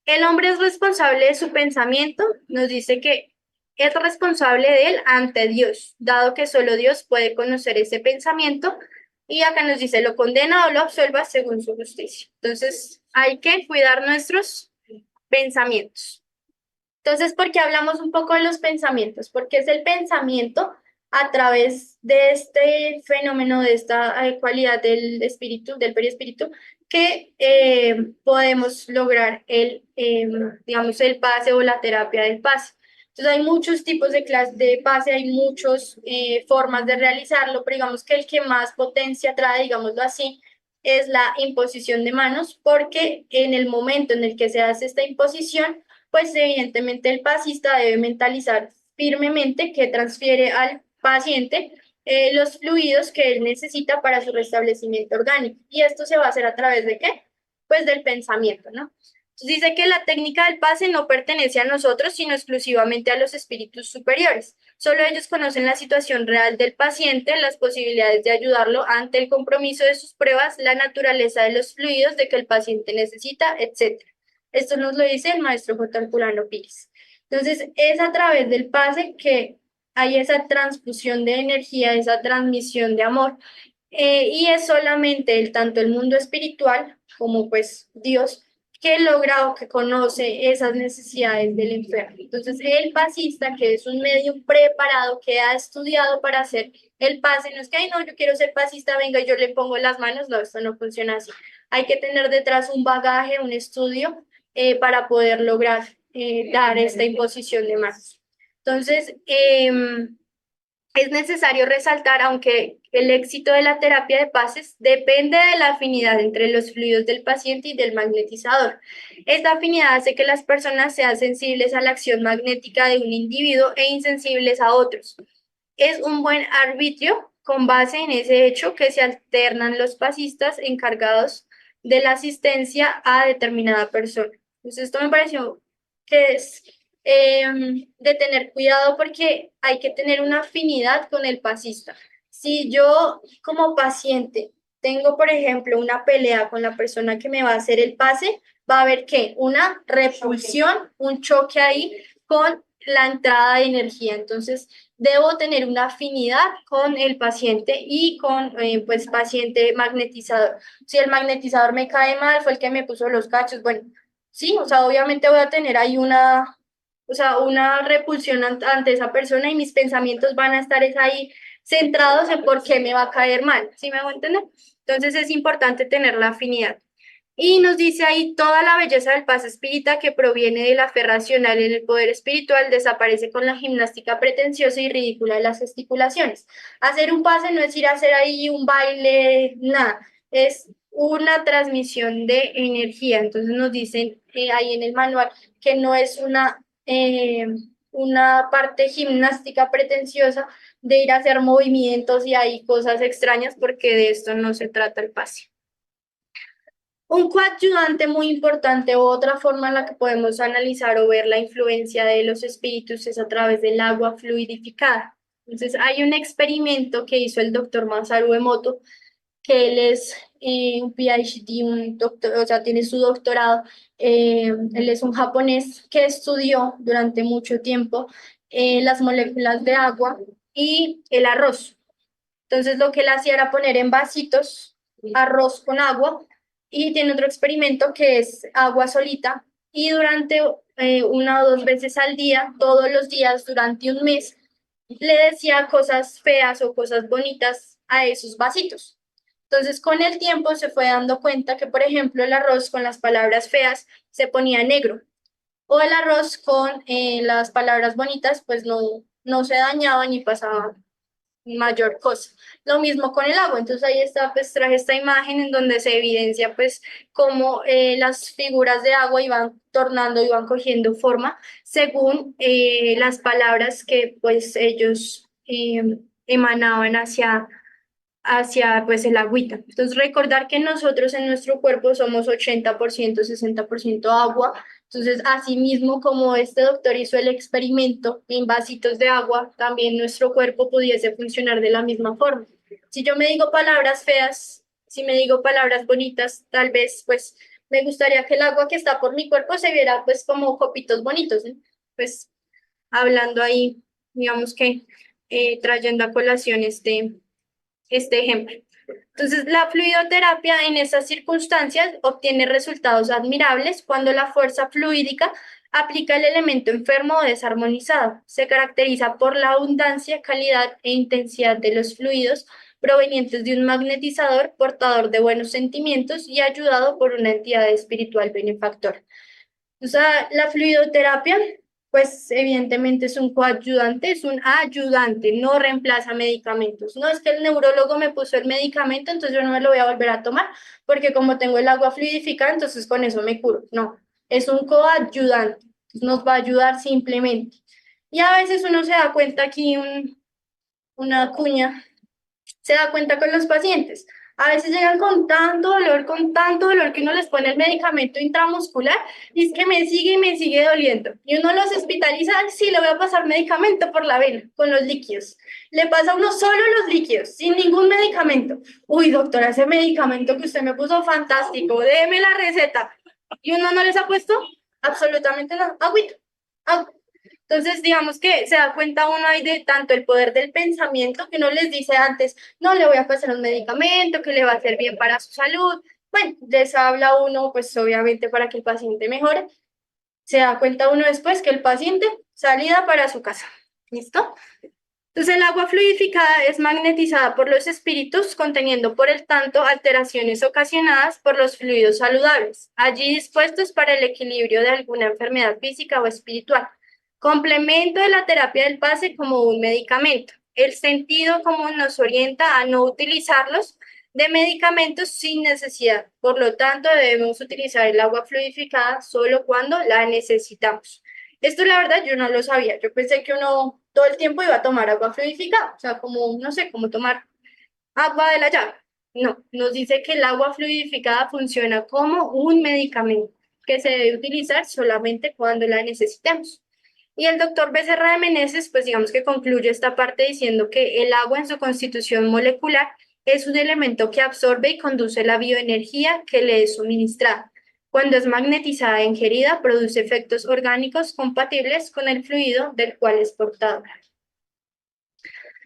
El hombre es responsable de su pensamiento, nos dice que es responsable de él ante Dios, dado que solo Dios puede conocer ese pensamiento, y acá nos dice lo condena o lo absuelva según su justicia. Entonces, hay que cuidar nuestros pensamientos. Entonces, ¿por qué hablamos un poco de los pensamientos? Porque es el pensamiento a través de este fenómeno, de esta cualidad del espíritu, del perispíritu, que podemos lograr digamos, el pase o la terapia del pase. Entonces, hay muchos tipos de clases de pase, hay muchas formas de realizarlo, pero digamos que el que más potencia trae, digámoslo así, es la imposición de manos, porque en el momento en el que se hace esta imposición, pues evidentemente el pasista debe mentalizar firmemente que transfiere al paciente los fluidos que él necesita para su restablecimiento orgánico. Y esto se va a hacer a través de qué? Pues del pensamiento, ¿no? Entonces dice que la técnica del pase no pertenece a nosotros, sino exclusivamente a los espíritus superiores. Solo ellos conocen la situación real del paciente, las posibilidades de ayudarlo ante el compromiso de sus pruebas, la naturaleza de los fluidos de que el paciente necesita, etc. Esto nos lo dice el maestro J. Herculano Pires. Entonces, es a través del pase que hay esa transfusión de energía, esa transmisión de amor. Y es solamente tanto el mundo espiritual como pues Dios que logra o que conoce esas necesidades del enfermo. Entonces, el pasista, que es un medio preparado, que ha estudiado para hacer el pase, no es que, ay, no, yo quiero ser pasista, venga, yo le pongo las manos, no, esto no funciona así. Hay que tener detrás un bagaje, un estudio para poder lograr dar esta imposición de manos. Entonces, es necesario resaltar, aunque el éxito de la terapia de pases depende de la afinidad entre los fluidos del paciente y del magnetizador. Esta afinidad hace que las personas sean sensibles a la acción magnética de un individuo e insensibles a otros. Es un buen arbitrio con base en ese hecho que se alternan los pasistas encargados de la asistencia a determinada persona. Entonces, esto me pareció que es de tener cuidado porque hay que tener una afinidad con el pasista. Si yo como paciente tengo, por ejemplo, una pelea con la persona que me va a hacer el pase, va a haber que una repulsión, un choque ahí con la entrada de energía. Entonces, debo tener una afinidad con el paciente y con, pues, paciente magnetizador. Si el magnetizador me cae mal, fue el que me puso los cachos, bueno, sí, o sea, obviamente voy a tener ahí una repulsión ante esa persona y mis pensamientos van a estar ahí centrados en por qué me va a caer mal, ¿sí me hago entender? Entonces es importante tener la afinidad. Y nos dice ahí toda la belleza del pase espírita que proviene de la fe racional en el poder espiritual desaparece con la gimnástica pretenciosa y ridícula de las gesticulaciones. Hacer un pase no es ir a hacer ahí un baile, nada, es una transmisión de energía. Entonces nos dicen ahí en el manual que no es una parte gimnástica pretenciosa de ir a hacer movimientos y hay cosas extrañas, porque de esto no se trata el pase. Un coadyuvante muy importante, o otra forma en la que podemos analizar o ver la influencia de los espíritus, es a través del agua fluidificada. Entonces, hay un experimento que hizo el doctor Masaru Emoto, que él es un PhD, un doctor, o sea, tiene su doctorado. Él es un japonés que estudió durante mucho tiempo las moléculas de agua y el arroz. Entonces, lo que él hacía era poner en vasitos arroz con agua, y tiene otro experimento que es agua solita, y durante 1 o 2 veces al día, todos los días durante un mes, le decía cosas feas o cosas bonitas a esos vasitos. Entonces, con el tiempo se fue dando cuenta que, por ejemplo, el arroz con las palabras feas se ponía negro, o el arroz con las palabras bonitas, pues no se dañaba ni pasaba mayor cosa. Lo mismo con el agua. Entonces ahí está, pues traje esta imagen en donde se evidencia pues cómo las figuras de agua iban tornando, iban cogiendo forma según las palabras que pues ellos emanaban hacia pues el agüita. Entonces recordar que nosotros en nuestro cuerpo somos 80%, 60% agua. Entonces, asimismo como este doctor hizo el experimento en vasitos de agua, también nuestro cuerpo pudiese funcionar de la misma forma. Si yo me digo palabras feas, si me digo palabras bonitas, tal vez pues me gustaría que el agua que está por mi cuerpo se viera pues como copitos bonitos, ¿eh? Pues hablando ahí, digamos que trayendo a colación este ejemplo. Entonces, la fluidoterapia en esas circunstancias obtiene resultados admirables cuando la fuerza fluídica aplica el elemento enfermo o desarmonizado. Se caracteriza por la abundancia, calidad e intensidad de los fluidos provenientes de un magnetizador portador de buenos sentimientos y ayudado por una entidad espiritual benefactora. O sea, la fluidoterapia, pues evidentemente es un coayudante, es un ayudante, no reemplaza medicamentos. No es que el neurólogo me puso el medicamento, entonces yo no me lo voy a volver a tomar, porque como tengo el agua fluidificada, entonces con eso me curo. No, es un coayudante, nos va a ayudar simplemente. Y a veces uno se da cuenta aquí, una cuña, se da cuenta con los pacientes. A veces llegan con tanto dolor que uno les pone el medicamento intramuscular y es que me sigue y me sigue doliendo. Y uno los hospitaliza, sí, le voy a pasar medicamento por la vena, con los líquidos. Le pasa a uno solo los líquidos, sin ningún medicamento. Uy, doctora, ese medicamento que usted me puso fantástico, déme la receta. ¿Y uno no les ha puesto? Absolutamente nada. Agüita. Entonces, digamos que se da cuenta uno ahí de tanto el poder del pensamiento, que uno les dice antes, no le voy a pasar un medicamento que le va a hacer bien para su salud. Bueno, les habla uno, pues obviamente para que el paciente mejore. Se da cuenta uno después que el paciente salida para su casa. ¿Listo? Entonces, el agua fluidificada es magnetizada por los espíritus, conteniendo por el tanto alteraciones ocasionadas por los fluidos saludables, allí dispuestos para el equilibrio de alguna enfermedad física o espiritual. Complemento de la terapia del pase como un medicamento. El sentido común nos orienta a no utilizarlos de medicamentos sin necesidad. Por lo tanto, debemos utilizar el agua fluidificada solo cuando la necesitamos. Esto, la verdad, yo no lo sabía. Yo pensé que uno todo el tiempo iba a tomar agua fluidificada. O sea, como, no sé, como tomar agua de la llave. No, nos dice que el agua fluidificada funciona como un medicamento que se debe utilizar solamente cuando la necesitemos. Y el doctor Becerra de Meneses, pues digamos que concluye esta parte diciendo que el agua en su constitución molecular es un elemento que absorbe y conduce la bioenergía que le es suministrada. Cuando es magnetizada e ingerida, produce efectos orgánicos compatibles con el fluido del cual es portadora.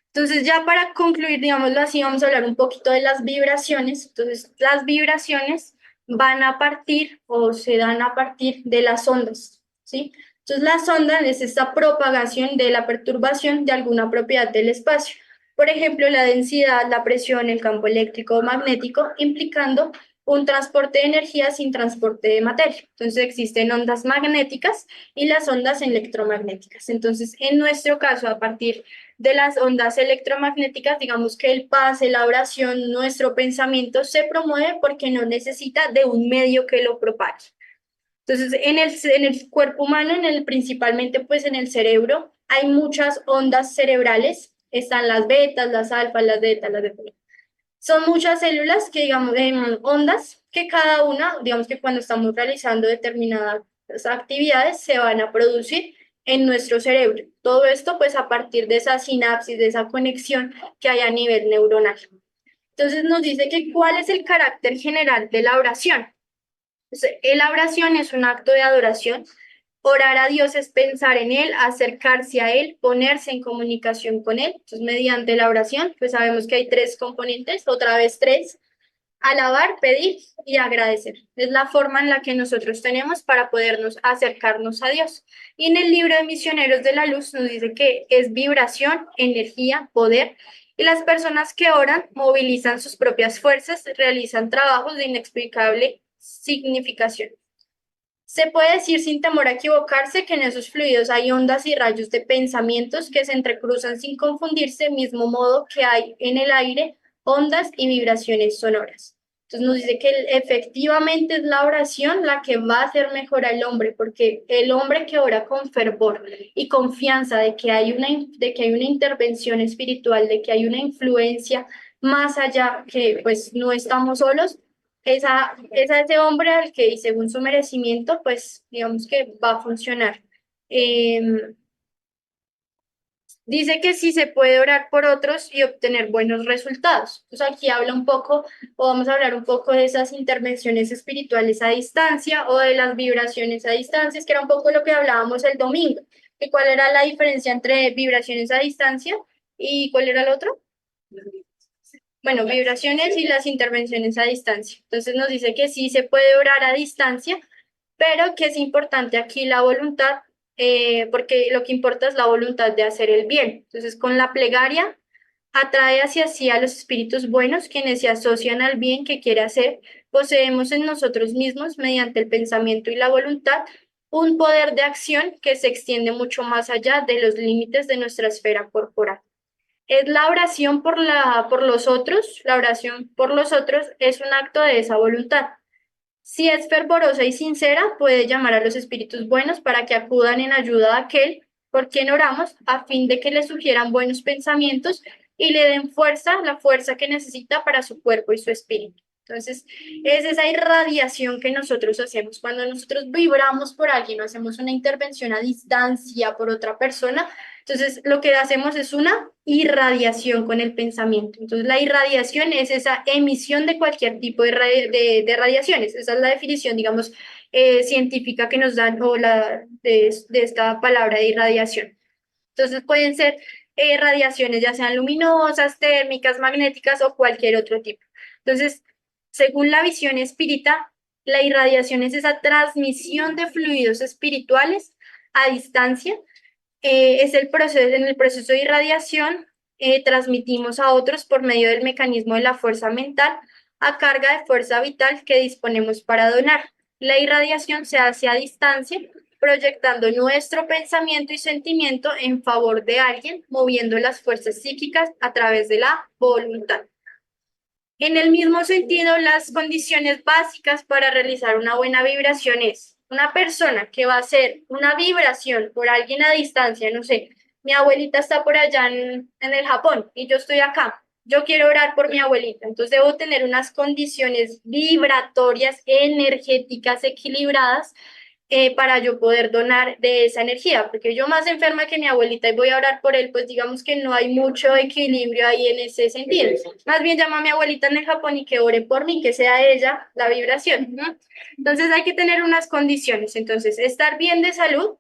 Entonces, ya para concluir, digámoslo así, vamos a hablar un poquito de las vibraciones. Entonces, las vibraciones van a partir o se dan a partir de las ondas, ¿sí? Entonces, las ondas es esta propagación de la perturbación de alguna propiedad del espacio. Por ejemplo, la densidad, la presión, el campo eléctrico o magnético, implicando un transporte de energía sin transporte de materia. Entonces existen ondas magnéticas y las ondas electromagnéticas. Entonces, en nuestro caso, a partir de las ondas electromagnéticas, digamos que el pase, la oración, nuestro pensamiento se promueve porque no necesita de un medio que lo propague. Entonces, en el cuerpo humano, principalmente pues en el cerebro, hay muchas ondas cerebrales. Están las betas, las alfas, las betas, las delta. Son muchas células que, digamos, ondas que cada una, digamos que cuando estamos realizando determinadas actividades, se van a producir en nuestro cerebro. Todo esto, pues, a partir de esa sinapsis, de esa conexión que hay a nivel neuronal. Entonces, nos dice que cuál es el carácter general de la oración. Entonces, la oración es un acto de adoración. Orar a Dios es pensar en Él, acercarse a Él, ponerse en comunicación con Él. Entonces, mediante la oración, pues sabemos que hay tres componentes, otra vez tres: alabar, pedir y agradecer. Es la forma en la que nosotros tenemos para podernos acercarnos a Dios. Y en el libro de Misioneros de la Luz nos dice que es vibración, energía, poder. Y las personas que oran movilizan sus propias fuerzas, realizan trabajos de inexplicable significación. Se puede decir sin temor a equivocarse que en esos fluidos hay ondas y rayos de pensamientos que se entrecruzan sin confundirse, mismo modo que hay en el aire ondas y vibraciones sonoras. Entonces nos dice que efectivamente es la oración la que va a hacer mejor al hombre, porque el hombre que ora con fervor y confianza de que hay una intervención espiritual, de que hay una influencia más allá, que pues no estamos solos, es a ese hombre al que, y según su merecimiento, pues digamos que va a funcionar. Dice que sí se puede orar por otros y obtener buenos resultados. Pues aquí habla un poco, o vamos a hablar un poco de esas intervenciones espirituales a distancia o de las vibraciones a distancia, que era un poco lo que hablábamos el domingo, que cuál era la diferencia entre vibraciones a distancia y cuál era el otro. Bueno, vibraciones y las intervenciones a distancia. Entonces nos dice que sí se puede orar a distancia, pero que es importante aquí la voluntad, porque lo que importa es la voluntad de hacer el bien. Entonces, con la plegaria atrae hacia sí a los espíritus buenos, quienes se asocian al bien que quiere hacer. Poseemos en nosotros mismos, mediante el pensamiento y la voluntad, un poder de acción que se extiende mucho más allá de los límites de nuestra esfera corporal. Es la oración por los otros, la oración por los otros es un acto de esa voluntad. Si es fervorosa y sincera, puede llamar a los espíritus buenos para que acudan en ayuda a aquel por quien oramos, a fin de que le sugieran buenos pensamientos y le den fuerza, la fuerza que necesita para su cuerpo y su espíritu. Entonces, es esa irradiación que nosotros hacemos cuando nosotros vibramos por alguien o hacemos una intervención a distancia por otra persona. Entonces, lo que hacemos es una irradiación con el pensamiento. Entonces, la irradiación es esa emisión de cualquier tipo de radiaciones. Esa es la definición, digamos, científica que nos dan o de esta palabra de irradiación. Entonces, pueden ser radiaciones ya sean luminosas, térmicas, magnéticas o cualquier otro tipo. Entonces, según la visión espírita, la irradiación es esa transmisión de fluidos espirituales a distancia. Es el proceso, en el proceso de irradiación, transmitimos a otros por medio del mecanismo de la fuerza mental a carga de fuerza vital que disponemos para donar. La irradiación se hace a distancia, proyectando nuestro pensamiento y sentimiento en favor de alguien, moviendo las fuerzas psíquicas a través de la voluntad. En el mismo sentido, las condiciones básicas para realizar una buena vibración es una persona que va a hacer una vibración por alguien a distancia, no sé, mi abuelita está por allá en el Japón y yo estoy acá. Yo quiero orar por mi abuelita, entonces debo tener unas condiciones vibratorias, energéticas, equilibradas para yo poder donar de esa energía, porque yo más enferma que mi abuelita y voy a orar por él, pues digamos que no hay mucho equilibrio ahí en ese sentido. Más bien llama a mi abuelita en el Japón y que ore por mí, que sea ella la vibración, ¿no? Entonces hay que tener unas condiciones, entonces estar bien de salud,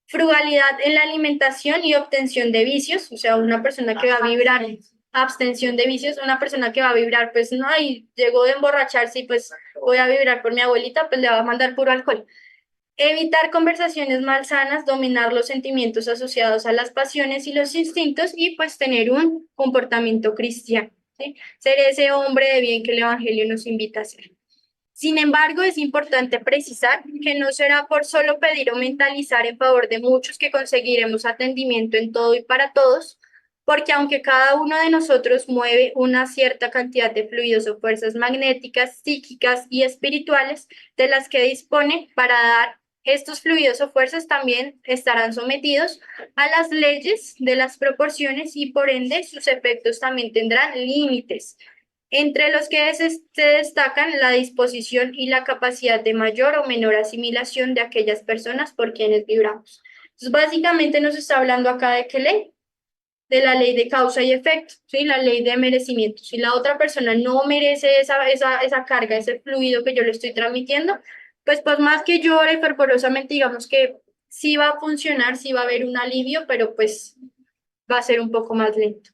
frugalidad en la alimentación y obtención de vicios, o sea, una persona que va a vibrar, abstención de vicios, una persona que va a vibrar, pues no, y llegó de emborracharse y pues voy a vibrar por mi abuelita, pues le va a mandar puro alcohol. Evitar conversaciones malsanas, dominar los sentimientos asociados a las pasiones y los instintos y pues tener un comportamiento cristiano. ¿sí? Ser ese hombre de bien que el Evangelio nos invita a ser. Sin embargo, es importante precisar que no será por solo pedir o mentalizar en favor de muchos que conseguiremos atendimiento en todo y para todos, porque aunque cada uno de nosotros mueve una cierta cantidad de fluidos o fuerzas magnéticas, psíquicas y espirituales de las que dispone para dar estos fluidos o fuerzas también estarán sometidos a las leyes de las proporciones y por ende sus efectos también tendrán límites entre los que se destacan la disposición y la capacidad de mayor o menor asimilación de aquellas personas por quienes vibramos. Entonces, básicamente nos está hablando acá de qué ley, de la ley de causa y efecto, ¿sí? La ley de merecimiento. Si la otra persona no merece esa carga, ese fluido que yo le estoy transmitiendo, pues más que llore fervorosamente, digamos que sí va a funcionar, sí va a haber un alivio, pero pues va a ser un poco más lento.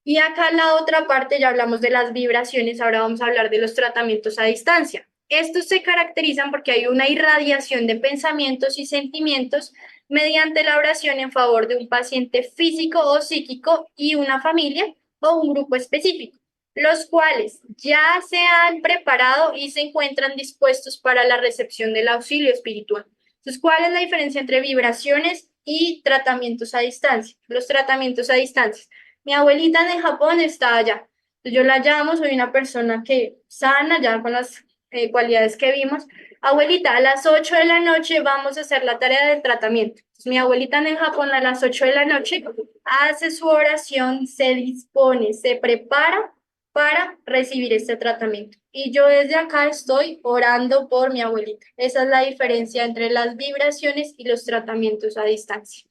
Y acá la otra parte, ya hablamos de las vibraciones, ahora vamos a hablar de los tratamientos a distancia. Estos se caracterizan porque hay una irradiación de pensamientos y sentimientos mediante la oración en favor de un paciente físico o psíquico y una familia o un grupo específico, los cuales ya se han preparado y se encuentran dispuestos para la recepción del auxilio espiritual. Entonces, ¿cuál es la diferencia entre vibraciones y tratamientos a distancia? Los tratamientos a distancia. Mi abuelita en Japón está allá. Yo la llamo, soy una persona que sana ya con las cualidades que vimos. Abuelita, a las 8 de la noche vamos a hacer la tarea del tratamiento. Entonces, mi abuelita en Japón a las 8 de la noche hace su oración, se dispone, se prepara para recibir este tratamiento. Y yo desde acá estoy orando por mi abuelita. Esa es la diferencia entre las vibraciones y los tratamientos a distancia.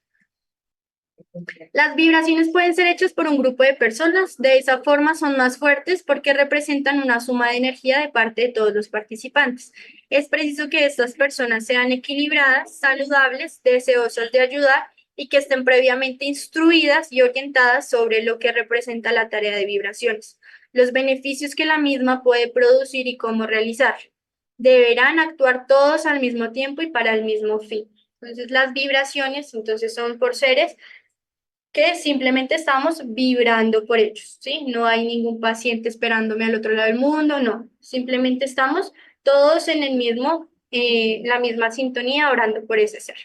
Las vibraciones pueden ser hechas por un grupo de personas, de esa forma son más fuertes porque representan una suma de energía de parte de todos los participantes. Es preciso que estas personas sean equilibradas, saludables, deseosas de ayudar y que estén previamente instruidas y orientadas sobre lo que representa la tarea de vibraciones, los beneficios que la misma puede producir y cómo realizar. Deberán actuar todos al mismo tiempo y para el mismo fin. Entonces, las vibraciones, entonces, son por seres que simplemente estamos vibrando por ellos, ¿sí? No hay ningún paciente esperándome al otro lado del mundo, no. Simplemente estamos todos en el mismo, la misma sintonía orando por ese ser.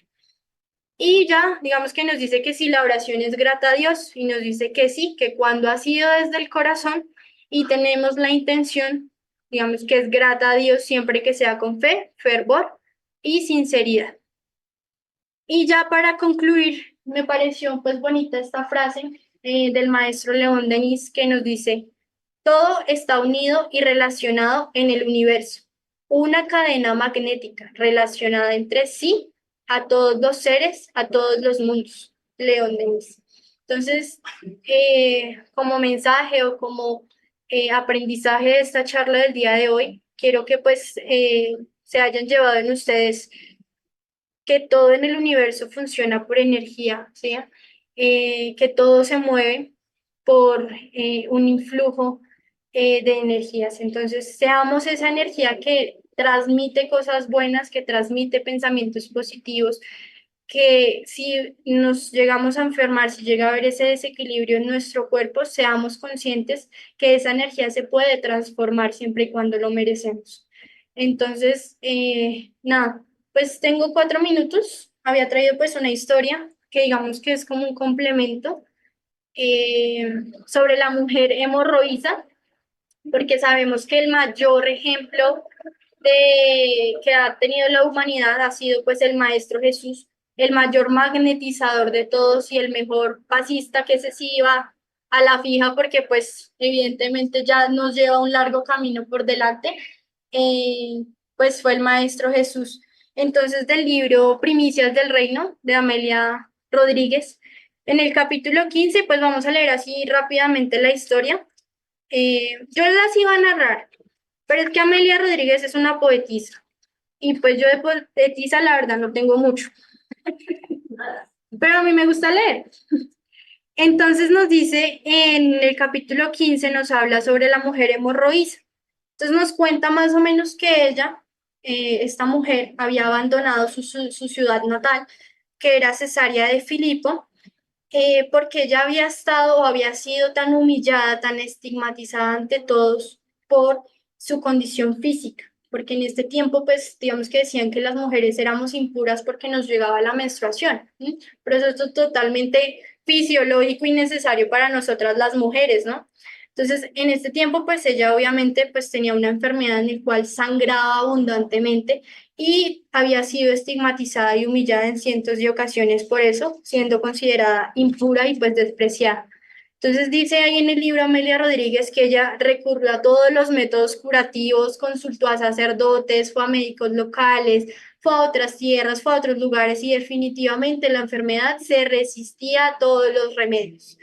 Y ya, digamos que nos dice que si la oración es grata a Dios y nos dice que sí, que cuando ha sido desde el corazón y tenemos la intención, digamos que es grata a Dios siempre que sea con fe, fervor y sinceridad. Y ya para concluir, me pareció pues bonita esta frase del maestro León Denis que nos dice, todo está unido y relacionado en el universo, una cadena magnética relacionada entre sí a todos los seres, a todos los mundos. León Denis. Entonces, como mensaje o como aprendizaje de esta charla del día de hoy, quiero que pues se hayan llevado en ustedes que todo en el universo funciona por energía, ¿sí? Que todo se mueve por un influjo de energías. Entonces, seamos esa energía que transmite cosas buenas, que transmite pensamientos positivos, que si nos llegamos a enfermar, si llega a haber ese desequilibrio en nuestro cuerpo, seamos conscientes que esa energía se puede transformar siempre y cuando lo merecemos. Entonces, nada, pues tengo 4 minutos. Había traído pues una historia que digamos que es como un complemento sobre la mujer hemorroísa, porque sabemos que el mayor ejemplo que ha tenido la humanidad ha sido pues el Maestro Jesús, el mayor magnetizador de todos y el mejor pasista, que ese sí iba a la fija porque pues evidentemente ya nos lleva un largo camino por delante, pues fue el Maestro Jesús. Entonces del libro Primicias del Reino de Amelia Rodríguez, en el capítulo 15 pues vamos a leer así rápidamente la historia. Yo las iba a narrar, pero es que Amelia Rodríguez es una poetisa y pues yo de poetisa la verdad no tengo mucho, pero a mí me gusta leer. Entonces nos dice en el capítulo 15 nos habla sobre la mujer hemorroísa. Entonces nos cuenta más o menos que ella, esta mujer, había abandonado su ciudad natal, que era Cesarea de Filipo, porque ella había estado o había sido tan humillada, tan estigmatizada ante todos por su condición física, porque en este tiempo, pues, digamos que decían que las mujeres éramos impuras porque nos llegaba la menstruación, ¿sí? Pero eso es totalmente fisiológico y necesario para nosotras las mujeres, ¿no? Entonces, en este tiempo, pues ella obviamente pues tenía una enfermedad en la cual sangraba abundantemente y había sido estigmatizada y humillada en cientos de ocasiones por eso, siendo considerada impura y pues despreciada. Entonces dice ahí en el libro Amelia Rodríguez que ella recurrió a todos los métodos curativos, consultó a sacerdotes, fue a médicos locales, fue a otras tierras, fue a otros lugares y definitivamente la enfermedad se resistía a todos los remedios.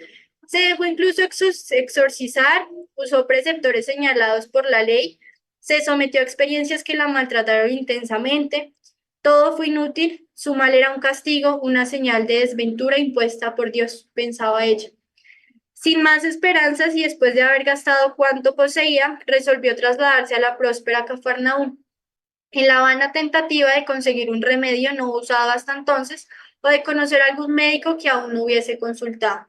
Se dejó incluso exorcizar, usó preceptores señalados por la ley, se sometió a experiencias que la maltrataron intensamente. Todo fue inútil, su mal era un castigo, una señal de desventura impuesta por Dios, pensaba ella. Sin más esperanzas y después de haber gastado cuanto poseía, resolvió trasladarse a la próspera Cafarnaúm. En la vana tentativa de conseguir un remedio no usado hasta entonces o de conocer a algún médico que aún no hubiese consultado.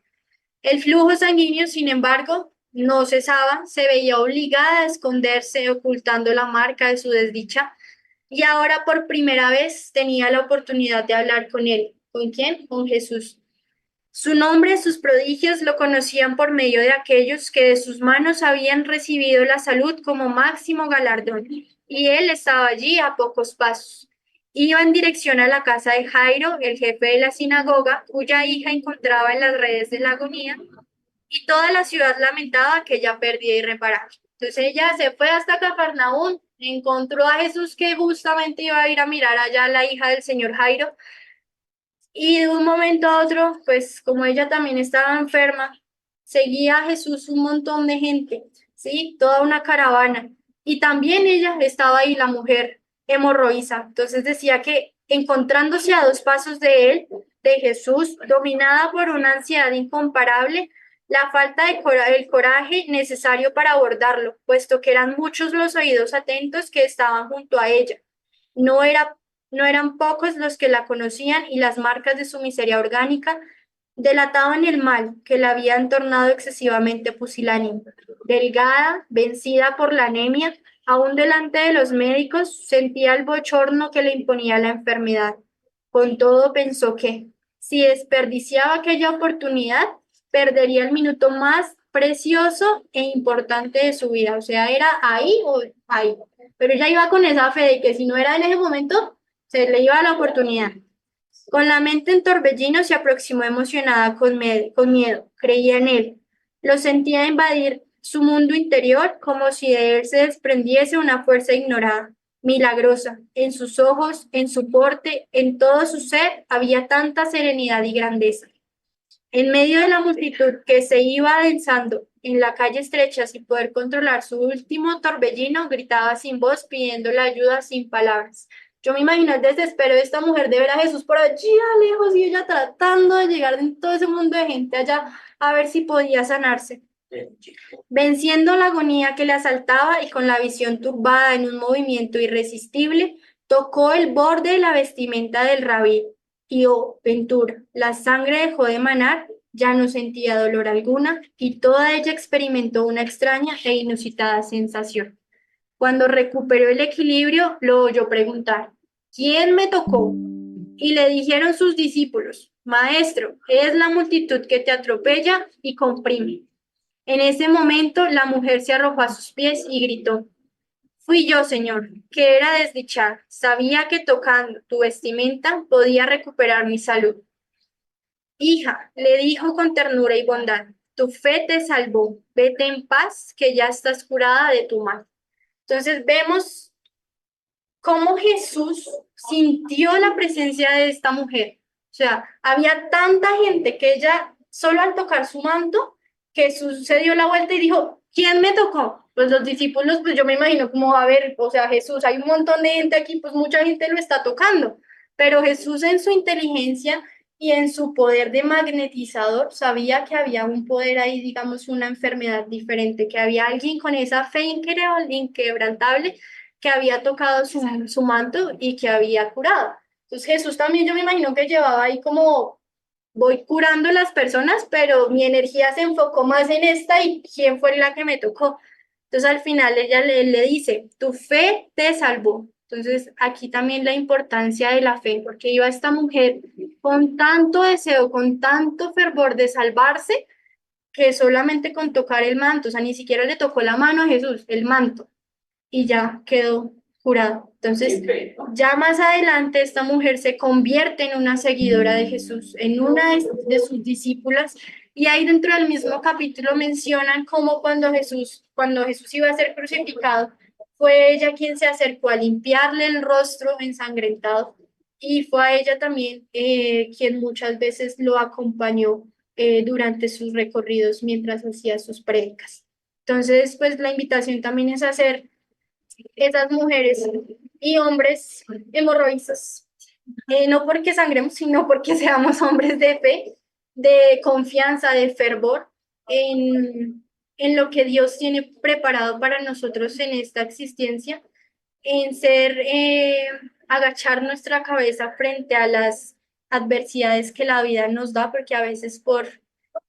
El flujo sanguíneo, sin embargo, no cesaba, se veía obligada a esconderse ocultando la marca de su desdicha y ahora por primera vez tenía la oportunidad de hablar con él. ¿Con quién? Con Jesús. Su nombre, sus prodigios lo conocían por medio de aquellos que de sus manos habían recibido la salud como máximo galardón, y él estaba allí a pocos pasos. Iba en dirección a la casa de Jairo, el jefe de la sinagoga, cuya hija encontraba en las redes de la agonía, y toda la ciudad lamentaba aquella pérdida irreparable. Entonces ella se fue hasta Cafarnaúm, encontró a Jesús que justamente iba a ir a mirar allá a la hija del señor Jairo, y de un momento a otro, pues como ella también estaba enferma, seguía a Jesús un montón de gente, ¿sí? Toda una caravana. Y también ella estaba ahí, la mujer hemorroísa. Entonces decía que encontrándose a 2 pasos de él, de Jesús, dominada por una ansiedad incomparable, la falta de el coraje necesario para abordarlo, puesto que eran muchos los oídos atentos que estaban junto a ella. No era no eran pocos los que la conocían y las marcas de su miseria orgánica delataban el mal que la habían tornado excesivamente pusilánime. Delgada, vencida por la anemia, aún delante de los médicos, sentía el bochorno que le imponía la enfermedad. Con todo pensó que, si desperdiciaba aquella oportunidad, perdería el minuto más precioso e importante de su vida. O sea, era ahí o ahí. Pero ella iba con esa fe de que si no era en ese momento, se le iba la oportunidad. Con la mente en torbellino se aproximó emocionada con miedo. Creía en él. Lo sentía invadir su mundo interior como si de él se desprendiese una fuerza ignorada, milagrosa. En sus ojos, en su porte, en todo su ser había tanta serenidad y grandeza. En medio de la multitud que se iba adensando en la calle estrecha sin poder controlar su último torbellino, gritaba sin voz pidiendo la ayuda sin palabras. Yo me imagino el desespero de esta mujer de ver a Jesús por allí lejos y ella tratando de llegar en todo ese mundo de gente allá a ver si podía sanarse. Venciendo la agonía que le asaltaba y con la visión turbada en un movimiento irresistible, tocó el borde de la vestimenta del rabí y, oh, ventura, la sangre dejó de manar, ya no sentía dolor alguna y toda ella experimentó una extraña e inusitada sensación. Cuando recuperó el equilibrio, lo oyó preguntar, ¿quién me tocó? Y le dijeron sus discípulos, Maestro, es la multitud que te atropella y comprime. En ese momento la mujer se arrojó a sus pies y gritó, fui yo, Señor, que era desdichada. Sabía que tocando tu vestimenta podía recuperar mi salud. Hija, le dijo con ternura y bondad, tu fe te salvó. Vete en paz, que ya estás curada de tu mal. Entonces vemos cómo Jesús sintió la presencia de esta mujer. O sea, había tanta gente que ella, solo al tocar su manto, Jesús se dio la vuelta y dijo, ¿quién me tocó? Pues los discípulos, pues yo me imagino como, a ver, o sea, Jesús, hay un montón de gente aquí, pues mucha gente lo está tocando, pero Jesús en su inteligencia y en su poder de magnetizador sabía que había un poder ahí, digamos, una enfermedad diferente, que había alguien con esa fe inquebrantable que había tocado su manto y que había curado. Entonces Jesús también yo me imagino que llevaba ahí como voy curando las personas, pero mi energía se enfocó más en esta y quién fue la que me tocó. Entonces al final ella le dice, tu fe te salvó. Entonces aquí también la importancia de la fe, porque iba esta mujer con tanto deseo, con tanto fervor de salvarse, que solamente con tocar el manto, o sea, ni siquiera le tocó la mano a Jesús, el manto, y ya quedó curado. Entonces, ya más adelante esta mujer se convierte en una seguidora de Jesús, en una de sus discípulas, y ahí dentro del mismo capítulo mencionan cómo cuando Jesús iba a ser crucificado, fue ella quien se acercó a limpiarle el rostro ensangrentado, y fue a ella también quien muchas veces lo acompañó durante sus recorridos mientras hacía sus prédicas. Entonces, pues la invitación también es hacer esas mujeres y hombres hemorroístas, no porque sangremos, sino porque seamos hombres de fe, de confianza, de fervor en lo que Dios tiene preparado para nosotros en esta existencia, en ser, agachar nuestra cabeza frente a las adversidades que la vida nos da, porque a veces por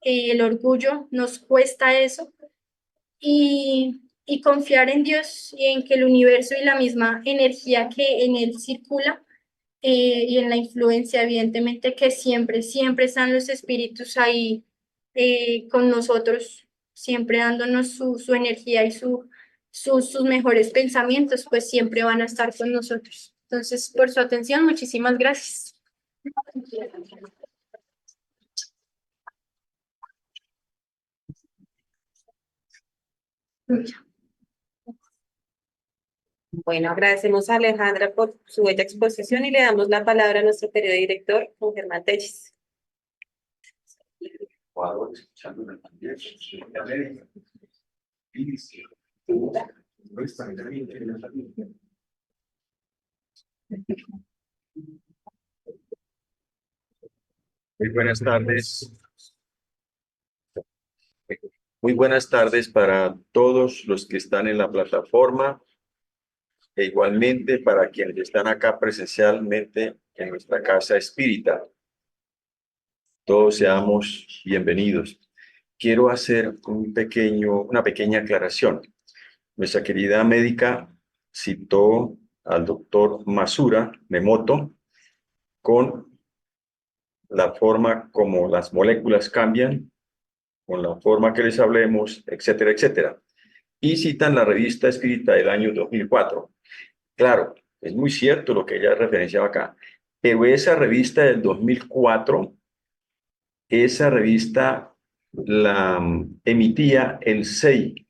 el orgullo nos cuesta eso, y confiar en Dios y en que el universo y la misma energía que en él circula, y en la influencia, evidentemente, que siempre, siempre están los espíritus ahí con nosotros, siempre dándonos su energía y sus mejores pensamientos, pues siempre van a estar con nosotros. Entonces, por su atención, muchísimas gracias. Bueno, agradecemos a Alejandra por su bella exposición y le damos la palabra a nuestro querido director, don Germán Tellis. Muy buenas tardes. Muy buenas tardes para todos los que están en la plataforma e igualmente para quienes están acá presencialmente en nuestra casa espírita. Todos seamos bienvenidos. Quiero hacer una pequeña aclaración. Nuestra querida médica citó al doctor Masura Memoto con la forma como las moléculas cambian, con la forma que les hablemos, etcétera, etcétera. Y citan la revista Espírita del año 2004. Claro, es muy cierto lo que ella referenciaba acá, pero esa revista del 2004, esa revista la emitía el SEI.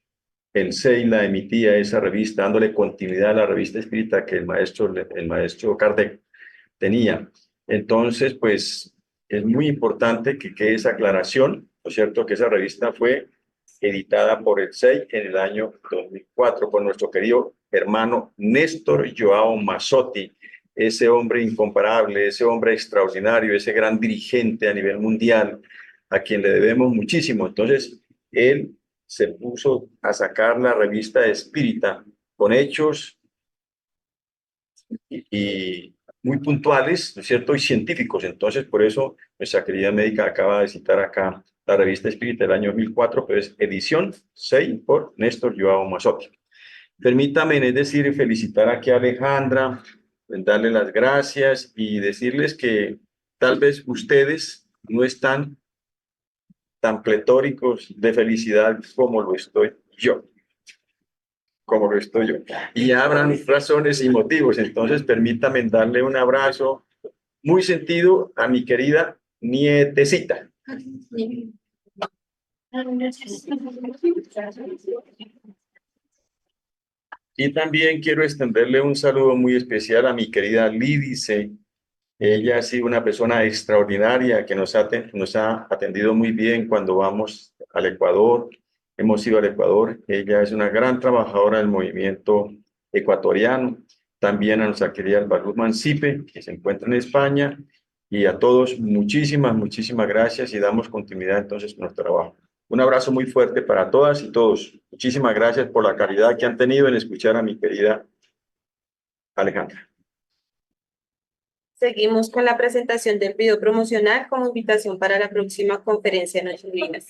El SEI la emitía esa revista, dándole continuidad a la revista Espírita que el maestro Kardec tenía. Entonces, pues, es muy importante que quede esa aclaración, ¿no es cierto? Que esa revista fue editada por el SEI en el año 2004 por nuestro querido hermano Néstor Joao Mazzotti, ese hombre incomparable, ese hombre extraordinario, ese gran dirigente a nivel mundial, a quien le debemos muchísimo. Entonces, él se puso a sacar la revista Espírita con hechos y muy puntuales, ¿no es cierto?, y científicos. Entonces, por eso nuestra querida médica acaba de citar acá la revista Espírita del año 2004, pero es edición 6 por Néstor Joao Mazzotti. Permítame, es decir, felicitar aquí a Alejandra, darle las gracias y decirles que tal vez ustedes no están tan pletóricos de felicidad como lo estoy yo. Como lo estoy yo. Y habrán razones y motivos. Entonces, permítame darle un abrazo muy sentido a mi querida nietecita. Y también quiero extenderle un saludo muy especial a mi querida Lídice. Ella ha sido una persona extraordinaria que nos ha atendido muy bien cuando vamos al Ecuador. Hemos ido al Ecuador. Ella es una gran trabajadora del movimiento ecuatoriano. También a nuestra querida Albaluz Mancipe, que se encuentra en España. Y a todos, muchísimas, muchísimas gracias y damos continuidad entonces con nuestro trabajo. Un abrazo muy fuerte para todas y todos. Muchísimas gracias por la caridad que han tenido en escuchar a mi querida Alejandra. Seguimos con la presentación del video promocional como invitación para la próxima conferencia de Noches Divinas.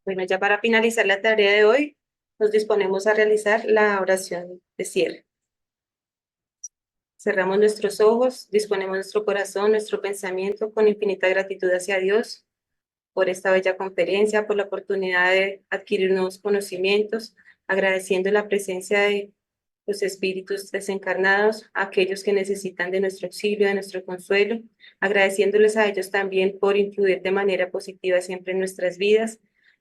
Bueno, ya para finalizar la tarea de hoy, nos disponemos a realizar la oración de cierre. Cerramos nuestros ojos, disponemos nuestro corazón, nuestro pensamiento con infinita gratitud hacia Dios por esta bella conferencia, por la oportunidad de adquirir nuevos conocimientos, agradeciendo la presencia de los espíritus desencarnados, a aquellos que necesitan de nuestro auxilio, de nuestro consuelo, agradeciéndoles a ellos también por influir de manera positiva siempre en nuestras vidas,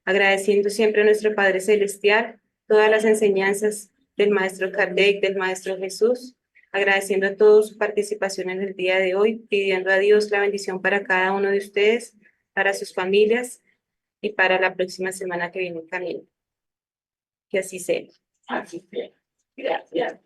agradeciendo siempre a nuestro Padre Celestial todas las enseñanzas del Maestro Kardec, del Maestro Jesús, agradeciendo a todos su participación en el día de hoy, pidiendo a Dios la bendición para cada uno de ustedes, para sus familias y para la próxima semana que viene en camino. Que así sea. Así sea. Gracias.